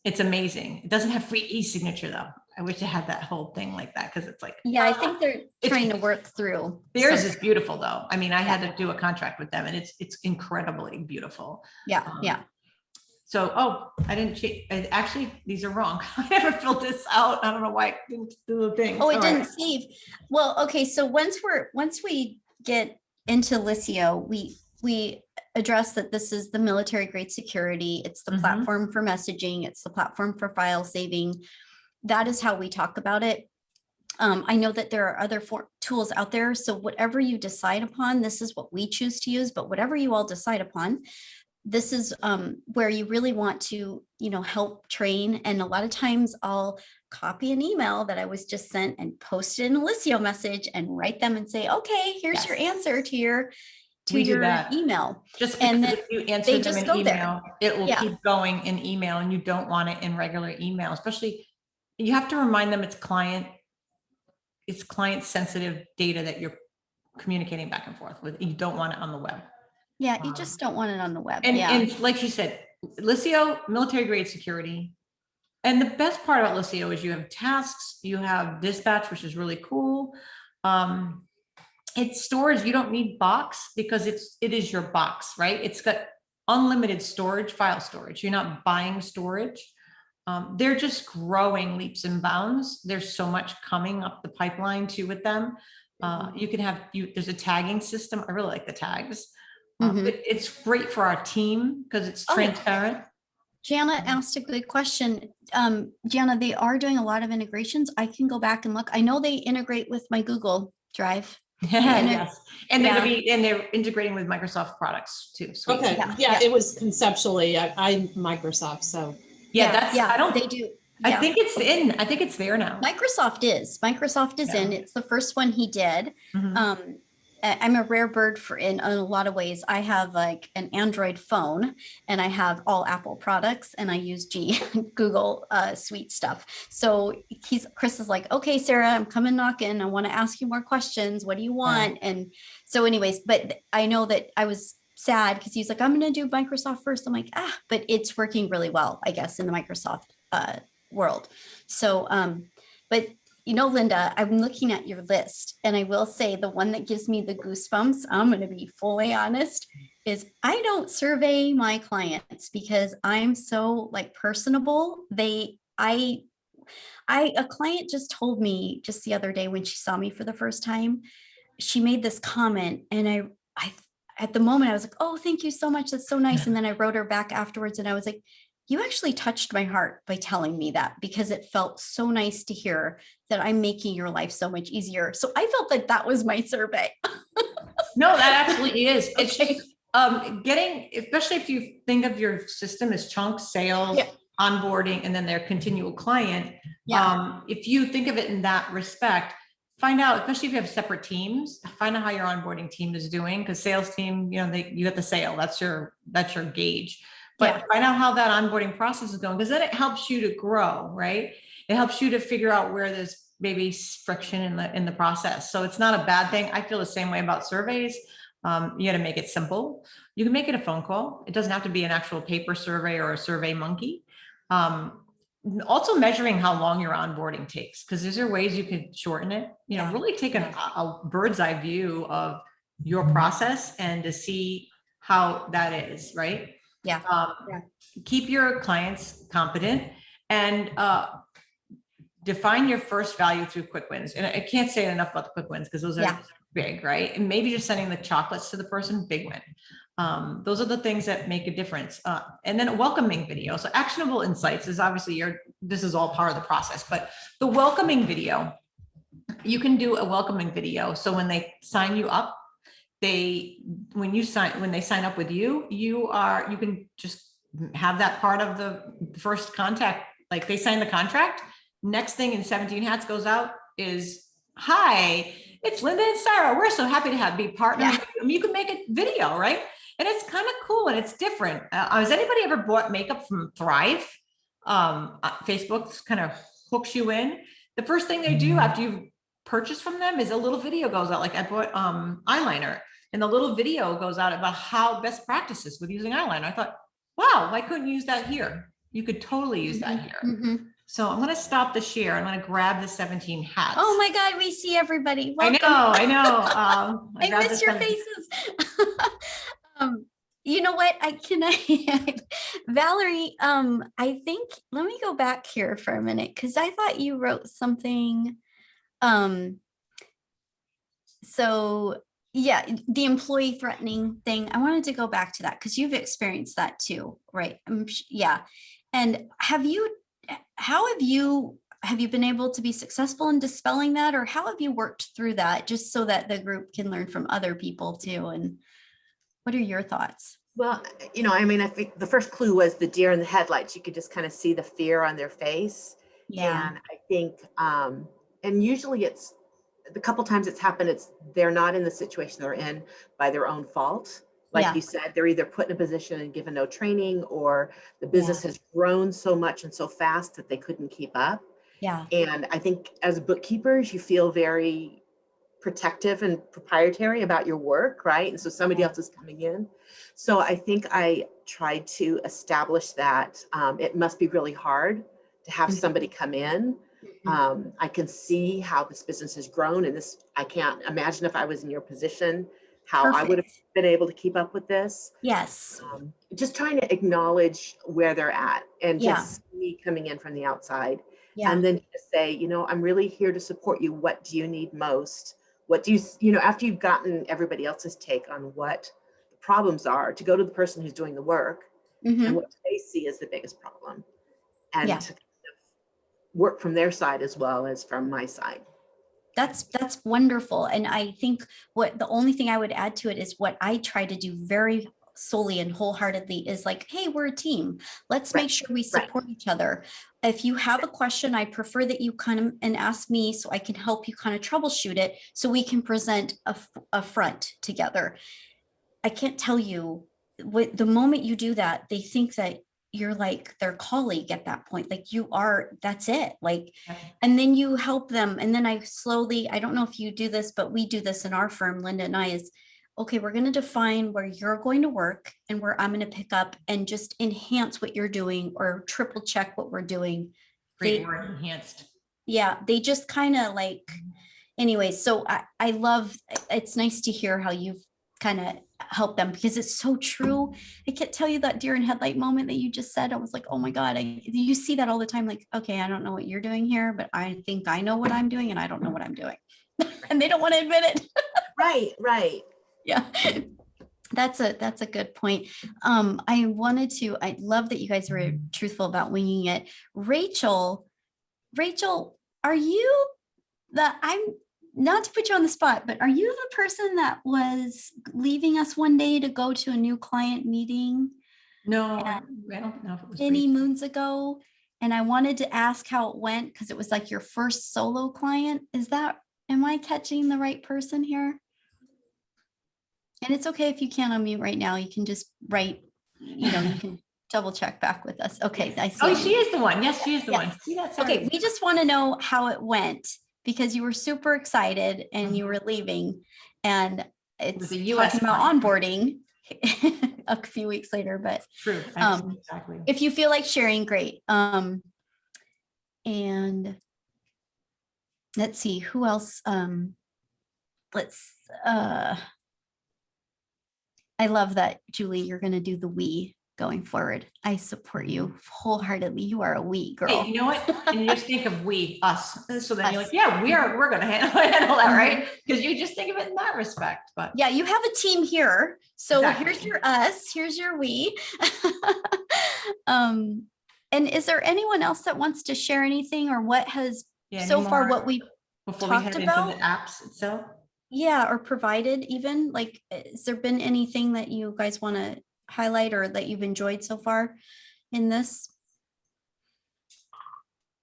it's amazing. It doesn't have free e-signature though. I wish it had that whole thing like that because it's like, I think they're trying to work through. Theirs is beautiful though. I mean, I had to do a contract with them and it's incredibly beautiful. Yeah. So, I didn't change. Actually, these are wrong. I never filled this out. I don't know why I didn't do the thing. Oh, it didn't save. Well, okay. So once we get into Liscio, we address that this is the military grade security. It's the platform for messaging. It's the platform for file saving. That is how we talk about it. I know that there are other tools out there. So whatever you decide upon, this is what we choose to use, but whatever you all decide upon, this is where you really want to, help train. And a lot of times I'll copy an email that I was just sent and post it in a Lisio message and write them and say, okay, here's your answer to your We do that. email. Just And because then if you answer they them just in go there. email, it will Yeah. keep going in email, and you don't want it in regular email, especially you have to remind them it's client sensitive data that you're communicating back and forth with. You don't want it on the web. Yeah, you just don't want it on the web. And like she said, Lisio, military grade security. And the best part about Lisio is you have tasks, you have dispatch, which is really cool. It's storage. You don't need box because it is your box, right? It's got unlimited storage, file storage. You're not buying storage. They're just growing leaps and bounds. There's so much coming up the pipeline too with them. You can have, there's a tagging system. I really like the tags. It's great for our team because it's transparent. Jana asked a good question. Jana, they are doing a lot of integrations. I can go back and look. I know they integrate with my Google Drive. Yes. And they're integrating with Microsoft products too. Sweet. Okay. Yeah, it was conceptually, I Microsoft, so. They do. I think it's in. I think it's there now. Microsoft is in. It's the first one he did. I'm a rare bird in a lot of ways. I have like an Android phone and I have all Apple products and I use Google Suite stuff. So Chris is like, okay, Sarah, I'm coming knocking. I want to ask you more questions. What do you want? And so anyways, but I know that I was sad because he's like, I'm going to do Microsoft first. I'm like, but it's working really well, I guess, in the Microsoft world. So, but Linda, I'm looking at your list and I will say the one that gives me the goosebumps, I'm going to be fully honest, is I don't survey my clients because I'm so like personable. A client just told me just the other day when she saw me for the first time, she made this comment and I at the moment I was like, oh, thank you so much. That's so nice. And then I wrote her back afterwards and I was like, you actually touched my heart by telling me that because it felt so nice to hear that I'm making your life so much easier. So I felt like that was my survey. No, that absolutely is. It's just getting, especially if you think of your system as chunks, sales, onboarding, and then their continual client. If you think of it in that respect, find out, especially if you have separate teams, find out how your onboarding team is doing. Because sales team, you got the sale. That's your gauge. But find out how that onboarding process is going, because then it helps you to grow, right? It helps you to figure out where there's maybe friction in the process. So it's not a bad thing. I feel the same way about surveys. You got to make it simple. You can make it a phone call. It doesn't have to be an actual paper survey or a survey monkey. Also measuring how long your onboarding takes, because these are ways you can shorten it. Really take a bird's eye view of your process and to see how that is, right? Keep your clients competent and define your first value through quick wins. And I can't say enough about the quick wins because those are big, right? And maybe just sending the chocolates to the person, big win. Those are the things that make a difference. And then a welcoming video. So actionable insights is obviously this is all part of the process, but the welcoming video, you can do a welcoming video. So when they sign you up, when they sign up with you, you can just have that part of the first contact. Like they sign the contract. Next thing in 17 hats goes out is, hi, it's Linda and Sarah. We're so happy to be partners. You can make a video, right? And it's kind of cool and it's different. Has anybody ever bought makeup from Thrive? Facebook kind of hooks you in. The first thing they do after you've purchased from them is a little video goes out. Like I bought eyeliner, and the little video goes out about how best practices with using eyeliner. I thought, wow, why couldn't you use that here? You could totally use that here. So I'm going to stop the share. I'm going to grab the 17 hats. Oh my God, we see everybody. Welcome. I know. I miss your faces. You know what? Valerie, I think, let me go back here for a minute because I thought you wrote something. So yeah, the employee threatening thing. I wanted to go back to that because you've experienced that too, right? Yeah. And have you been able to be successful in dispelling that, or how have you worked through that just so that the group can learn from other people too? And what are your thoughts? Well, I mean, I think the first clue was the deer in the headlights. You could just kind of see the fear on their face. Yeah. And I think, and usually it's the couple times it's happened, they're not in the situation they're in by their own fault. Like Yeah. you said, they're either put in a position and given no training, or the Yeah. business has grown so much and so fast that they couldn't keep up. Yeah. And I think as bookkeepers, you feel very protective and proprietary about your work, right? And so somebody else is coming in. So I think I tried to establish that it must be really hard to have somebody come in. I can see how this business has grown, and I can't imagine if I was in your position, how I would have been able to keep up with this. Yes. Just trying to acknowledge where they're at, and Yeah. just me coming in from the outside. Yeah. And then just say, I'm really here to support you. What do you need most? What do you, after you've gotten everybody else's take on what the problems are, to go to the person who's doing the work and what they see as the biggest problem, and Yeah. to kind of work from their side as well as from my side. That's wonderful. And I think the only thing I would add to it is what I try to do very solely and wholeheartedly is like, hey, we're a team. Let's make sure we support each other. If you have a question, I prefer that you come and ask me so I can help you kind of troubleshoot it so we can present a front together. I can't tell you the moment you do that, they think that you're like their colleague at that point. Like that's it. Like, and then you help them. And then I don't know if you do this, but we do this in our firm, Linda and I, is, okay, we're going to define where you're going to work and where I'm going to pick up, and just enhance what you're doing or triple check what we're doing. Great word, enhanced. Yeah. They just kind of like, anyway, so I love, it's nice to hear how you've kind of help them, because it's so true. I can't tell you that deer in headlight moment that you just said. I was like, oh my God, you see that all the time. Like, okay, I don't know what you're doing here, but I think I know what I'm doing, and I don't know what I'm doing. And they don't want to admit it. Right. Yeah. That's a good point. I love that you guys were truthful about winging it. Rachel, are you I'm not to put you on the spot, but are you the person that was leaving us one day to go to a new client meeting? No, I don't know if it was many moons ago. And I wanted to ask how it went, because it was like your first solo client. Am I catching the right person here? And it's okay if you can't unmute right now. You can just write, you can double check back with us. Okay, I see. Oh, she is the one. Yes, she is the one. See, that's okay. We just want to know how it went, because you were super excited and you were leaving, and it's talking about onboarding a few weeks later, but true. Exactly. If you feel like sharing, great. And let's see who else. I love that, Julie, you're going to do the we going forward. I support you wholeheartedly. You are a we girl. Hey, you know what? And you just think of us. So then you're like, yeah, we're going to handle that, right? Because you just think of it in that respect. But yeah, you have a team here. So exactly. Here's your us, here's your we. And is there anyone else that wants to share anything, or what has so far what we talked about? Into the apps itself? Yeah, or provided even, like, has there been anything that you guys want to highlight or that you've enjoyed so far in this?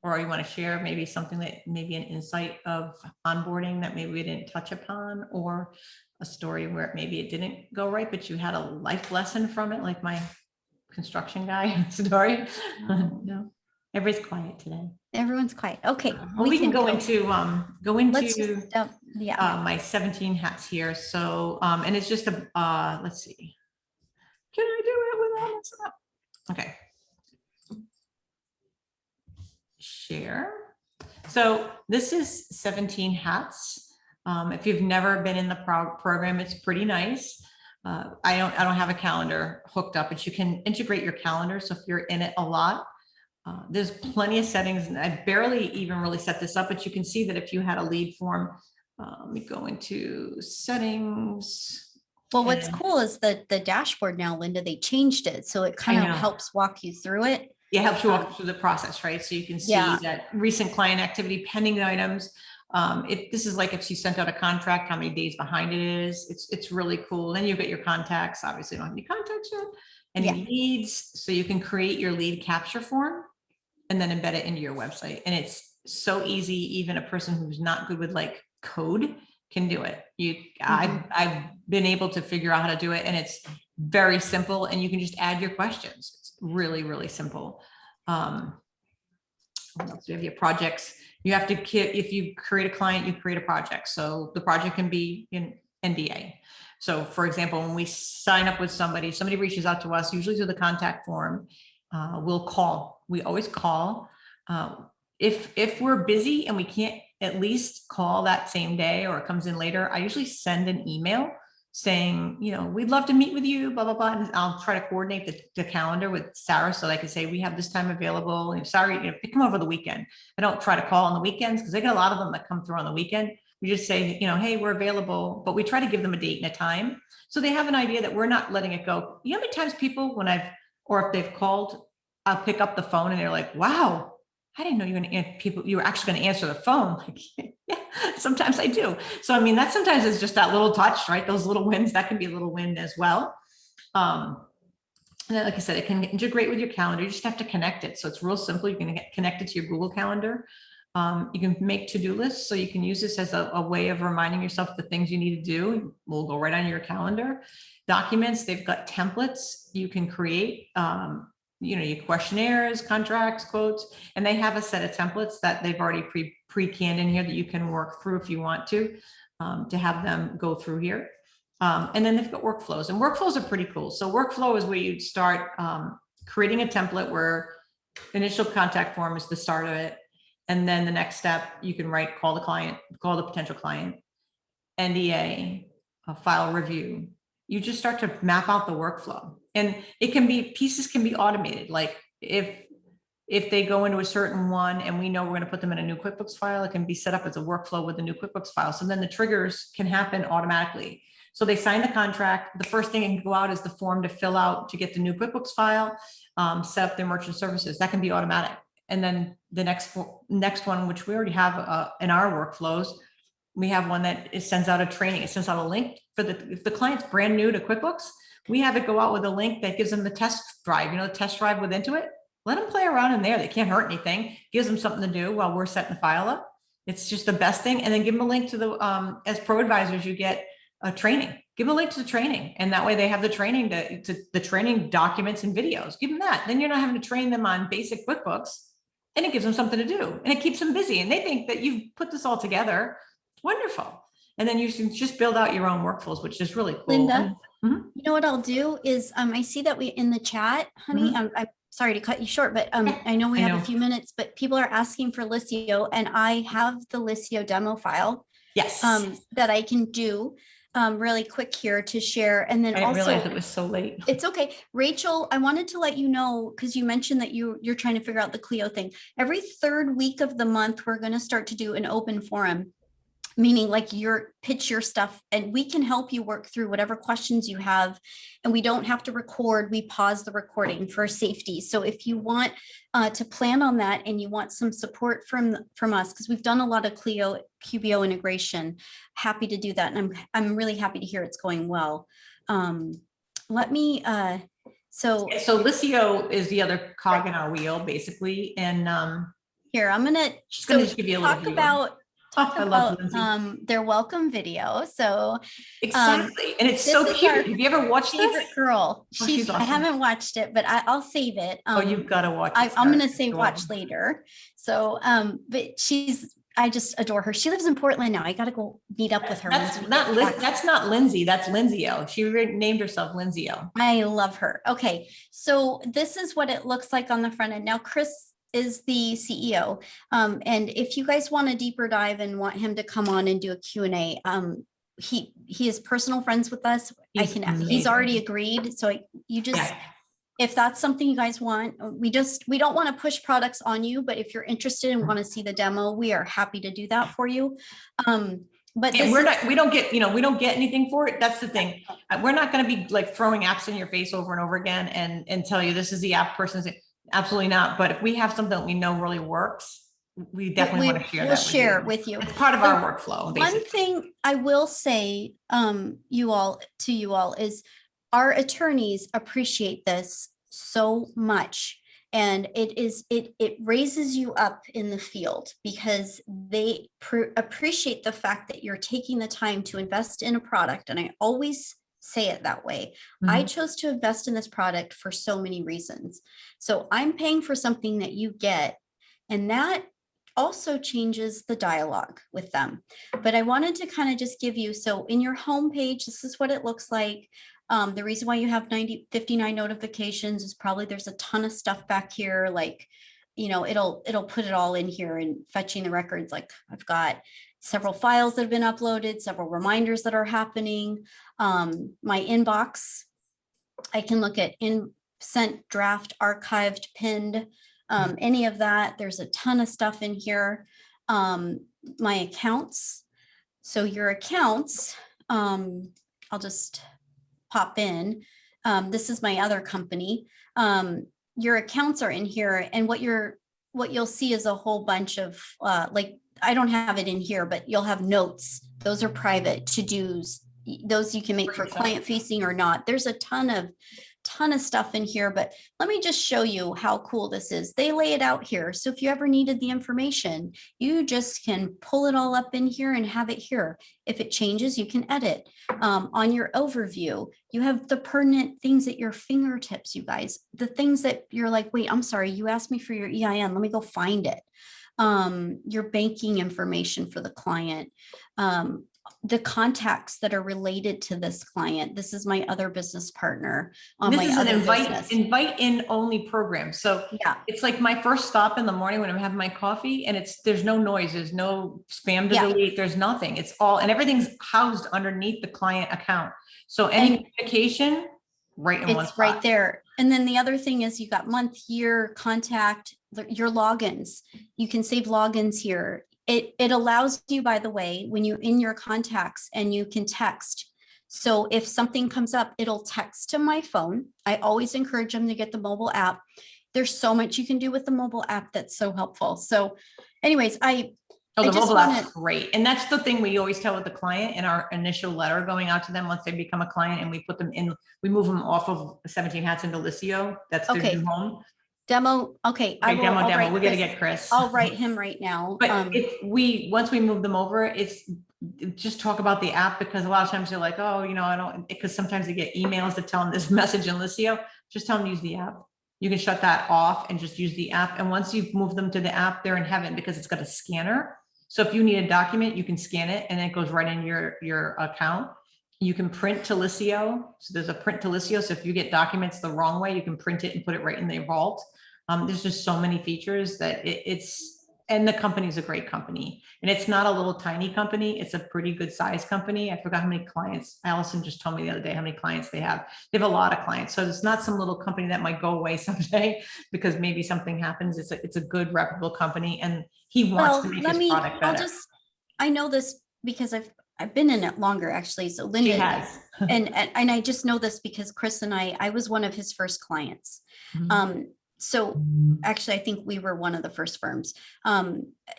Or you want to share maybe something maybe an insight of onboarding that maybe we didn't touch upon, or a story where maybe it didn't go right, but you had a life lesson from it, like my construction guy story. No, everybody's quiet today. Everyone's quiet. Okay. Well, we can go into my 17 hats here. So, and it's just let's see. Can I do it without messing up? Okay. Share. So this is 17 hats. If you've never been in the program, it's pretty nice. I don't have a calendar hooked up, but you can integrate your calendar. So if you're in it a lot, there's plenty of settings, and I barely even really set this up, but you can see that if you had a lead form, let me go into settings. Well, what's cool is the dashboard now, Linda, they changed it. So it kind of helps walk you through it. Yeah, it helps you walk through the process, right? So you can see that recent client activity, pending items, If this is like if she sent out a contract, how many days behind it is, it's really cool. Then you get your contacts. Obviously, you don't have any contacts yet. Any leads, so you can create your lead capture form and then embed it into your website. And it's so easy. Even a person who's not good with like code can do it. I've been able to figure out how to do it, and it's very simple. And you can just add your questions. It's really, really simple. What else do you have? Your projects. You have to if you create a client, you create a project. So the project can be in NDA. So for example, when we sign up with somebody reaches out to us, usually through the contact form, we'll call. We always call. If we're busy and we can't at least call that same day or it comes in later, I usually send an email saying, we'd love to meet with you, blah, blah, blah. And I'll try to coordinate the calendar with Sarah so that I can say, we have this time available. And sorry, come over the weekend. I don't try to call on the weekends because I get a lot of them that come through on the weekend. We just say, hey, we're available, but we try to give them a date and a time. So they have an idea that we're not letting it go. You know how many times people, or if they've called, I'll pick up the phone and they're like, wow, I didn't know you were actually going to answer the phone. Like, yeah, sometimes I do. So, that sometimes is just that little touch, right? Those little wins, that can be a little win as well. And then, like I said, it can integrate with your calendar. You just have to connect it. So it's real simple. You can get connected to your Google Calendar. You can make to-do lists. So you can use this as a way of reminding yourself the things you need to do. We'll go right on your calendar. Documents, they've got templates you can create. Your questionnaires, contracts, quotes, and they have a set of templates that they've already pre-canned in here that you can work through if you want to have them go through here. And then they've got workflows, and workflows are pretty cool. So workflow is where you'd start creating a template where initial contact form is the start of it. And then the next step, you can call the potential client, NDA, file review. You just start to map out the workflow. And pieces can be automated. Like if they go into a certain one and we know we're going to put them in a new QuickBooks file, it can be set up as a workflow with the new QuickBooks file. So then the triggers can happen automatically. So they sign the contract. The first thing that can go out is the form to fill out to get the new QuickBooks file, set up their merchant services. That can be automatic. And then the next one, which we already have in our workflows, we have one that sends out a training. It sends out a link if the client's brand new to QuickBooks, we have it go out with a link that gives them the test drive, the test drive with Intuit. Let them play around in there. They can't hurt anything. Gives them something to do while we're setting the file up. It's just the best thing. And then give them a link to the, as pro advisors, you get a training. Give them a link to the training. And that way they have the training to the training documents and videos. Give them that. Then you're not having to train them on basic QuickBooks, and it gives them something to do. And it keeps them busy. And they think that you've put this all together. Wonderful. And then you can just build out your own workflows, which is really cool. Linda, you know what I'll do is I see that we in the chat, honey, I'm sorry to cut you short, but I know we have a few minutes, but people are asking for Lisio, and I have the Lisio demo file. Yes. That I can do really quick here to share. And then I also realized it was so late. It's okay. Rachel, I wanted to let you know, because you mentioned that you're trying to figure out the Clio thing. Every third week of the month, we're going to start to do an open forum, meaning like pitch your stuff, and we can help you work through whatever questions you have, and we don't have to record. We pause the recording for safety. So if you want to plan on that and you want some support from us, because we've done a lot of Clio QBO integration, happy to do that. And I'm really happy to hear it's going well. Let me, so Lisio is the other cog in our wheel, basically. And here, I'm going to just give you a little talk about I love their welcome video. So exactly, and it's so cute. Have you ever watched favorite this? girl? She's awesome. I haven't watched it, but I'll save it. You've got to watch it. I'm going to say watch later. So, but I just adore her. She lives in Portland now. I got to go meet up with her. That's not Lindsay. That's Lindsay-O. She named herself Lindsay-O. I love her. Okay, so this is what it looks like on the front end. Now, Chris is the CEO. And if you guys want a deeper dive and want him to come on and do a Q&A, he is personal friends with us. He's already agreed. So if that's something you guys want, we don't want to push products on you, but if you're interested and want to see the demo, we are happy to do that for you. But we don't get anything for it. That's the thing. We're not going to be like throwing apps in your face over and over again and tell you this is the app person's. Absolutely not. But if we have something that we know really works, we definitely want to share We'll that share with with you. It's part of our workflow, One basically. thing I will say, you all is our attorneys appreciate this so much. And it raises you up in the field because they appreciate the fact that you're taking the time to invest in a product. And I always say it that way. I chose to invest in this product for so many reasons. So I'm paying for something that you get, and that also changes the dialogue with them. But I wanted to kind of just give you, so in your homepage, this is what it looks like. The reason why you have 59 notifications is probably there's a ton of stuff back here. Like, it'll put it all in here and fetching the records. Like I've got several files that have been uploaded, several reminders that are happening. My inbox, I can look at sent, draft, archived, pinned, any of that. There's a ton of stuff in here. My accounts. So your accounts, I'll just pop in. This is my other company. Your accounts are in here, and what you'll see is a whole bunch of like, I don't have it in here, but you'll have notes. Those are private to-dos. Those you can make for client facing or not. There's a ton of stuff in here, but let me just show you how cool this is. They lay it out here. So if you ever needed the information, you just can pull it all up in here and have it here. If it changes, you can edit. On your overview, you have the pertinent things at your fingertips, you guys. The things that you're like, wait, I'm sorry, you asked me for your EIN. Let me go find it. Your banking information for the client. The contacts that are related to this client. This is my other business partner. This is an invite in only program. So yeah, it's like my first stop in the morning when I'm having my coffee, and there's no noise, there's no spam to delete, there's nothing. It's all, and everything's housed underneath the client account. So any communication right in one spot. Right there. And then the other thing is you got month, year, contact, your logins. You can save logins here. It allows you, by the way, when you in your contacts, and you can text. So if something comes up, it'll text to my phone. I always encourage them to get the mobile app. There's so much you can do with the mobile app that's so helpful. So anyways, the mobile app's great. And that's the thing we always tell with the client in our initial letter going out to them once they become a client, and we put them in, we move them off of 17 Hats into Licio. That's their new home. Demo. Okay. Demo. We got to get Chris. I'll write him right now. But once we move them over, it's just talk about the app, because a lot of times they're like, oh, I don't, because sometimes they get emails that tell them this message in Licio. Just tell them to use the app. You can shut that off and just use the app. And once you move them to the app, they're in heaven, because it's got a scanner. So if you need a document, you can scan it, and it goes right in your account. You can print to Licio. So there's a print to Licio. So if you get documents the wrong way, you can print it and put it right in the vault. There's just so many features that and the company's a great company, and it's not a little tiny company. It's a pretty good size company. I forgot how many clients. Allison just told me the other day how many clients they have. They have a lot of clients. So it's not some little company that might go away someday because maybe something happens. It's a good, reputable company, and he wants to make his product better. I know this because I've been in it longer, actually. So Linda has. and I just know this because Chris and I was one of his first clients. So actually, I think we were one of the first firms.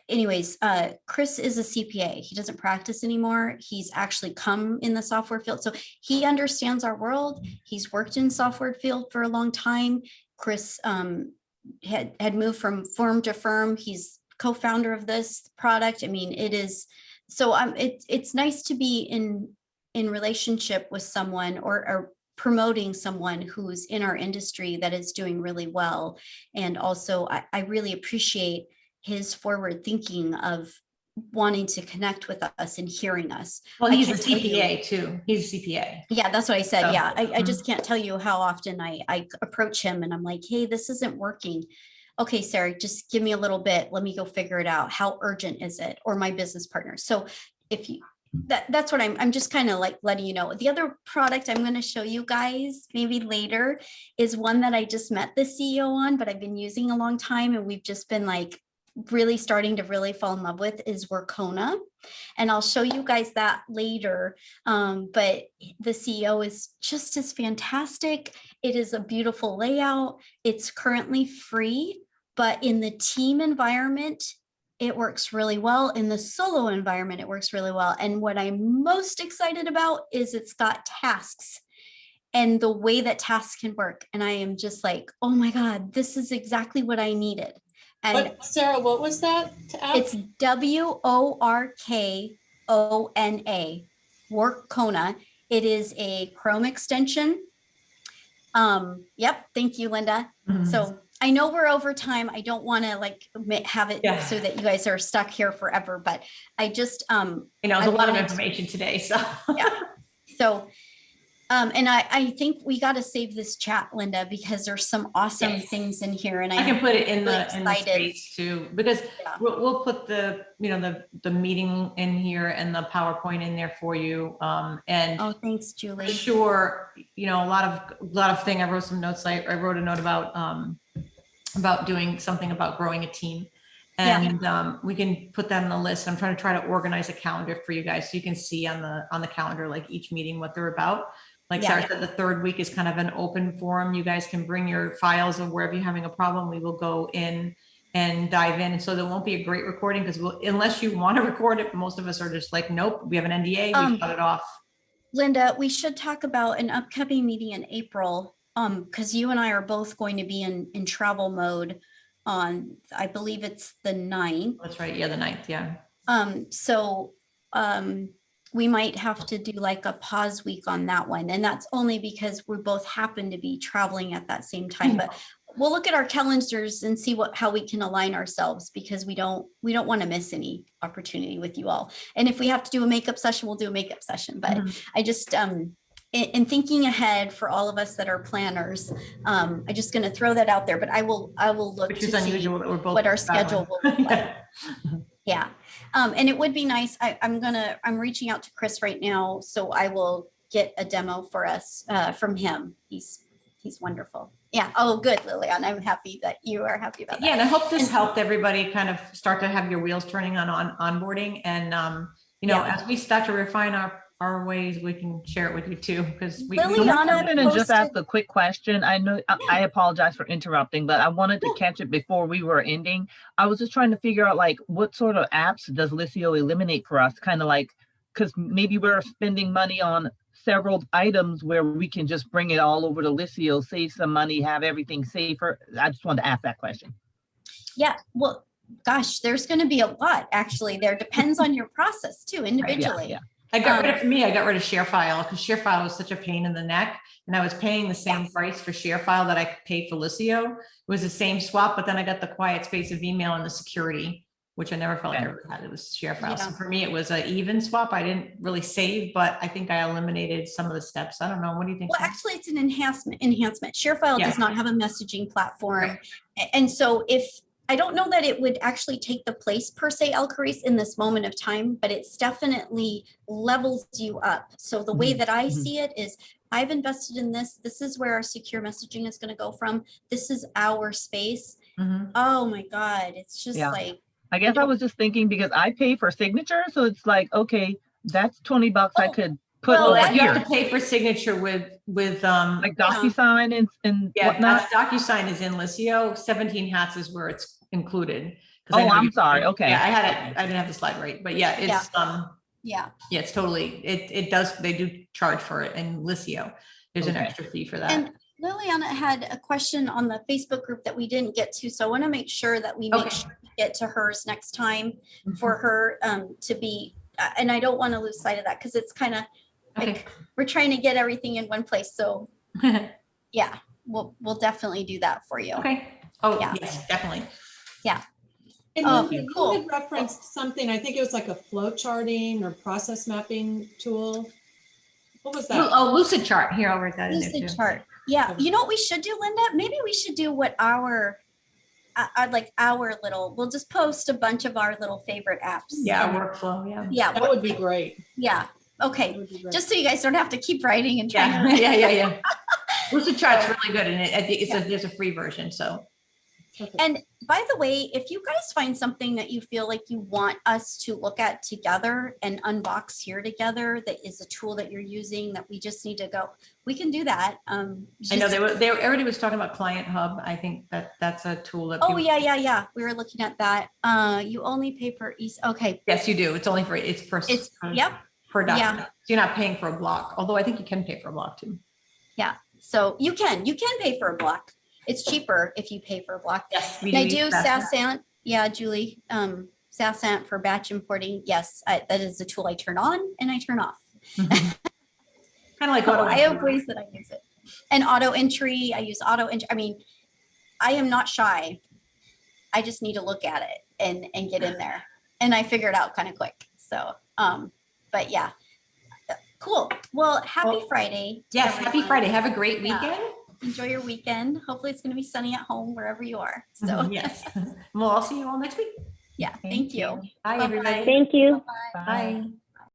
Anyways, Chris is a CPA. He doesn't practice anymore. He's actually come in the software field. So he understands our world. He's worked in software field for a long time. Chris had moved from firm to firm. He's co-founder of this product. I mean, it is, so it's nice to be in relationship with someone or promoting someone who's in our industry that is doing really well. And also I really appreciate his forward thinking of wanting to connect with us and hearing us. Well, he's a CPA too. He's a CPA. Yeah, that's what I said. So, yeah. I just can't tell you how often I approach him and I'm like, hey, this isn't working. Okay, Sarah, just give me a little bit. Let me go figure it out. How urgent is it? Or my business partner. So if you, that's what I'm just kind of like letting you know. The other product I'm going to show you guys maybe later is one that I just met the CEO on, but I've been using a long time, and we've just been like really starting to really fall in love with, is Workona. And I'll show you guys that later. But the CEO is just as fantastic. It is a beautiful layout. It's currently free, but in the team environment, it works really well. In the solo environment, it works really well. And what I'm most excited about is it's got tasks and the way that tasks can work. And I am just like, oh my God, this is exactly what I needed. And Sarah, what was that app? it's WORKONA, Workona. It is a Chrome extension. Yep. Thank you, Linda. Mhm. So I know we're over time. I don't want to like have it Yeah. so that you guys are stuck here forever, but I just, It's I a lot of wanted- information today, so. yeah. So, and I think we got to save this chat, Linda, because there's some awesome Yes. things in here, and I can put it in really the excited. space too, because Yeah. we'll put the, the meeting in here and the PowerPoint in there for you. And Oh, thanks, for Julie. sure, a lot of thing. I wrote some notes. I wrote a note about doing something about growing a team. And we can put that on the list. I'm trying to organize a calendar for you guys so you can see on the calendar, like each meeting, what they're about. Like Sarah said, the third week is kind of an open forum. You guys can bring your files of wherever you're having a problem. We will go in and dive in. And so there won't be a great recording because unless you want to record it, most of us are just like, nope, we have an NDA, we cut it off. Linda, we should talk about an upcoming meeting in April, because you and I are both going to be in travel mode on, I believe it's the 9th. That's right. Yeah, the 9th. Yeah. So we might have to do like a pause week on that one. And that's only because we both happen to be traveling at that same time. But we'll look at our calendars and see how we can align ourselves, because we don't want to miss any opportunity with you all. And if we have to do a makeup session, we'll do a makeup session. But I just, in thinking ahead for all of us that are planners, I'm just going to throw that out there, but I will look Which to is see unusual that we're both what our traveling. schedule will look like. Yeah. And it would be nice. I'm reaching out to Chris right now, so I will get a demo for us from him. He's wonderful. Yeah. Oh, good, Liliana. I'm happy that you are happy about that. Yeah, and I hope this helped everybody kind of start to have your wheels turning on onboarding. And, as we start to refine our ways, we can share it with you too, because Liliana I'm going to just posted- ask a quick question. I know I apologize for interrupting, but I wanted to catch it before we were ending. I was just trying to figure out like what sort of apps does Lisio eliminate for us? Kind of like, because maybe we're spending money on several items where we can just bring it all over to Lisio, save some money, have everything safer. I just wanted to ask that question. Yeah. Well, gosh, there's going to be a lot actually. There depends on your process too, individually. Yeah. I got rid of ShareFile because ShareFile was such a pain in the neck, and I was paying the same price for ShareFile that I paid for Lisio. It was the same swap, but then I got the quiet space of email and the security, which I never felt like I ever had. It was ShareFile. So for me, it was an even swap. I didn't really save, but I think I eliminated some of the steps. I don't know. What do you think? Well, actually, it's an enhancement. ShareFile does not have a messaging platform. Right. And so I don't know that it would actually take the place per se, Alcarice, in this moment of time, but it's definitely levels you up. So the way that I see it is, I've invested in this. This is where our secure messaging is going to go from. This is our space. Oh my God. It's just like, I guess I was just thinking because I pay for signature. So it's like, okay, that's $20 I could put over you here. have to pay for signature with like DocuSign and whatnot. DocuSign is in Lisio. 17 Hats is where it's included. Oh, I'm sorry. Okay. Yeah, I didn't have the slide right, but yeah, it's it's totally they do charge for it in Lisio. There's an extra fee for that. And Liliana had a question on the Facebook group that we didn't get to, so I want to make sure that we get to hers next time for her to be. And I don't want to lose sight of that because it's kind of like we're trying to get everything in one place. So yeah, we'll definitely do that for you. Okay. Oh yeah. Yes, definitely. Yeah. And you had referenced something, I think it was like a flow charting or process mapping tool. What was that? Oh, Lucid Chart. Here, I'll write that in there too. Lucid Chart. Yeah. You know what we should do, Linda? Maybe we should do what we'll just post a bunch of our little favorite apps. Yeah, workflow. Yeah. Yeah. That would be great. Yeah. Okay. Just so you guys don't have to keep writing and trying. Yeah. Lucid Chart's really good. And I think there's a free version. So Perfect. And by the way, if you guys find something that you feel like you want us to look at together and unbox here together, that is a tool that you're using that we just need to go, we can do that. I know Just- everybody was talking about Client Hub. I think that's a tool that. Oh, people- yeah. We were looking at that. You only pay per okay. Yes, you do. It's only for, it's per. Yep. Per Yeah. document. So you're not paying for a block, although I think you can pay for a block too. Yeah. So you can pay for a block. It's cheaper if you pay for a block. Yes. And I do Sassant. Yeah, Julie, Sassant for batch importing. Yes, that is a tool I turn on and I turn off. Kind of like So auto. I have ways that I use it. And auto entry, I use auto entry. I mean, I am not shy. I just need to look at it and get in there. And I figure it out kind of quick. So, but yeah, cool. Well, happy Friday. to Yes, happy everyone. Friday. Have a great Yeah. weekend. Enjoy your weekend. Hopefully it's going to be sunny at home wherever you are. So Yes. Well, I'll see you all next week. yeah, thank you. Bye, Bye-bye. everybody. Thank you. Bye. Bye.